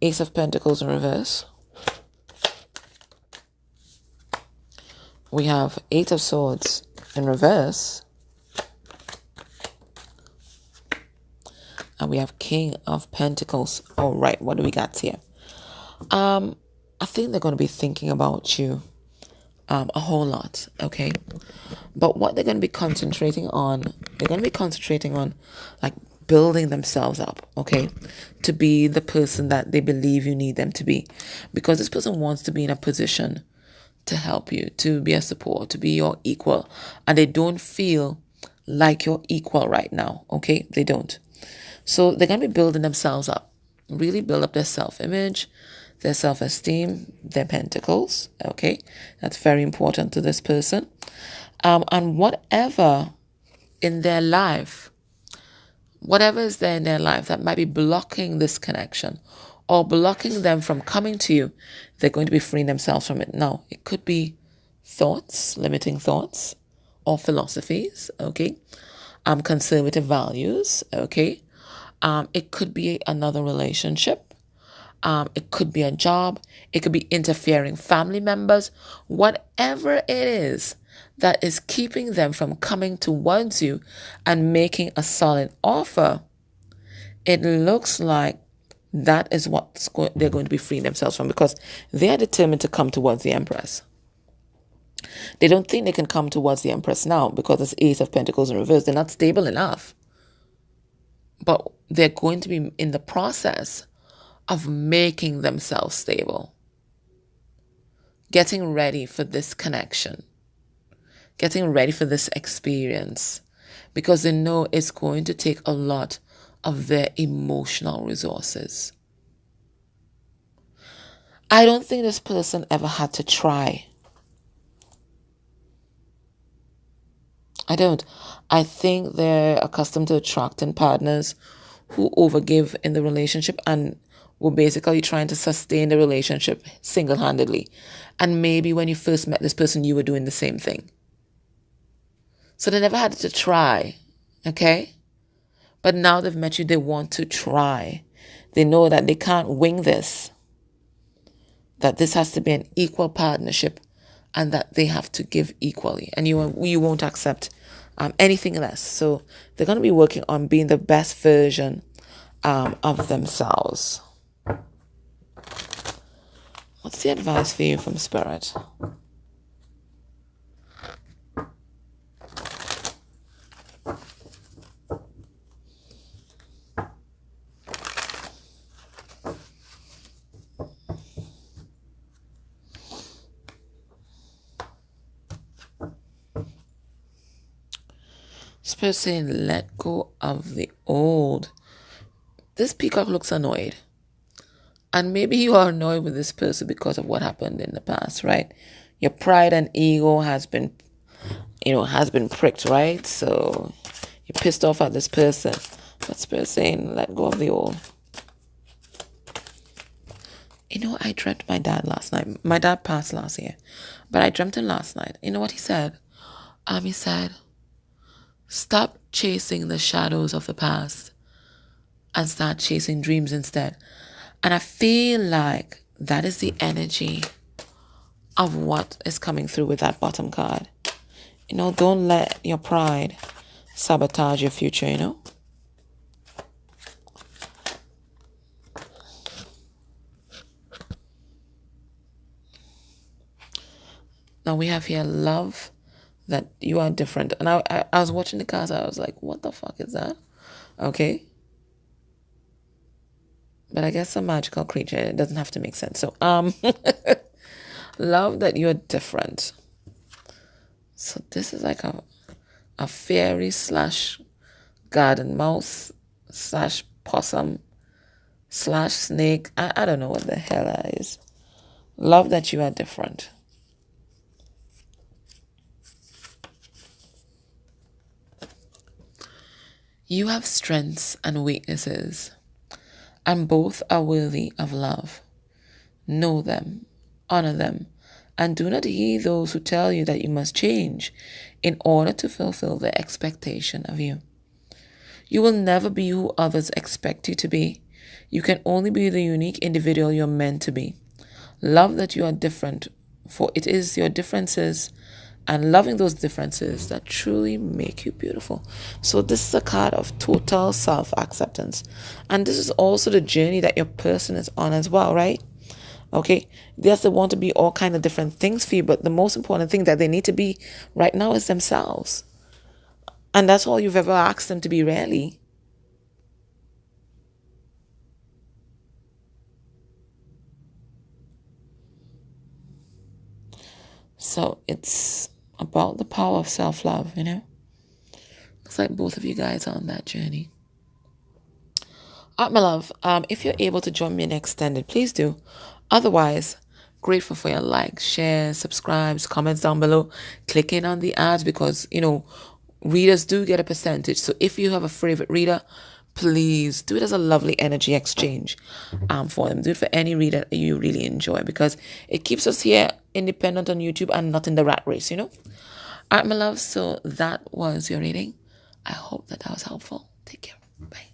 Ace of Pentacles in reverse. We have Eight of Swords in reverse. And we have King of Pentacles. All right, what do we got here? I think they're going to be thinking about you a whole lot, okay? But what they're going to be concentrating on, like building themselves up, okay? To be the person that they believe you need them to be. Because this person wants to be in a position to help you, to be a support, to be your equal. And they don't feel like you're equal right now, okay? They don't. So they're going to be building themselves up. Really build up their self-image, their self-esteem, their pentacles, okay? That's very important to this person. And whatever in their life, whatever is there in their life that might be blocking this connection or blocking them from coming to you, they're going to be freeing themselves from it. Now, it could be thoughts, limiting thoughts, or philosophies, okay? Conservative values, okay? It could be another relationship. It could be a job. It could be interfering family members. Whatever it is that is keeping them from coming towards you and making a solid offer, it looks like that is what they're going to be freeing themselves from, because they are determined to come towards the Empress. They don't think they can come towards the Empress now because it's Ace of Pentacles in reverse. They're not stable enough. But they're going to be in the process of making themselves stable. Getting ready for this connection. Getting ready for this experience. Because they know it's going to take a lot of their emotional resources. I don't think this person ever had to try. I don't. I think they're accustomed to attracting partners who overgive in the relationship and were basically trying to sustain the relationship single-handedly. And maybe when you first met this person, you were doing the same thing. So they never had to try, okay? But now they've met you, they want to try. They know that they can't wing this. That this has to be an equal partnership and that they have to give equally. And you won't accept anything less. So they're going to be working on being the best version of themselves. What's the advice for you from Spirit? Spirit saying, let go of the old. This peacock looks annoyed. And maybe you are annoyed with this person because of what happened in the past, right? Your pride and ego has been pricked, right? So you're pissed off at this person. But Spirit saying, let go of the old. I dreamt my dad last night. My dad passed last year, but I dreamt him last night. You know what he said? He said, stop chasing the shadows of the past and start chasing dreams instead. And I feel like that is the energy of what is coming through with that bottom card. Don't let your pride sabotage your future. Now we have here love that you are different. And I was watching the cards. I was like, what the fuck is that? Okay. But I guess a magical creature. It doesn't have to make sense. So, love that you're different. So this is like a fairy slash garden mouse slash possum slash snake. I don't know what the hell that is. Love that you are different. You have strengths and weaknesses, and both are worthy of love. Know them, honor them, and do not heed those who tell you that you must change in order to fulfill their expectation of you. You will never be who others expect you to be. You can only be the unique individual you're meant to be. Love that you are different, for it is your differences and loving those differences that truly make you beautiful. So this is a card of total self-acceptance. And this is also the journey that your person is on as well, right? Okay, yes, they want to be all kind of different things for you, but the most important thing that they need to be right now is themselves. And that's all you've ever asked them to be, really. So it's about the power of self-love, Looks like both of you guys are on that journey. My love, if you're able to join me in extended, please do. Otherwise, grateful for your likes, shares, subscribes, comments down below. Click in on the ads because, readers do get a percentage. So if you have a favorite reader, please do it as a lovely energy exchange for them. Do it for any reader you really enjoy because it keeps us here independent on YouTube and not in the rat race, All right, my love. So that was your reading. I hope that was helpful. Take care. Bye.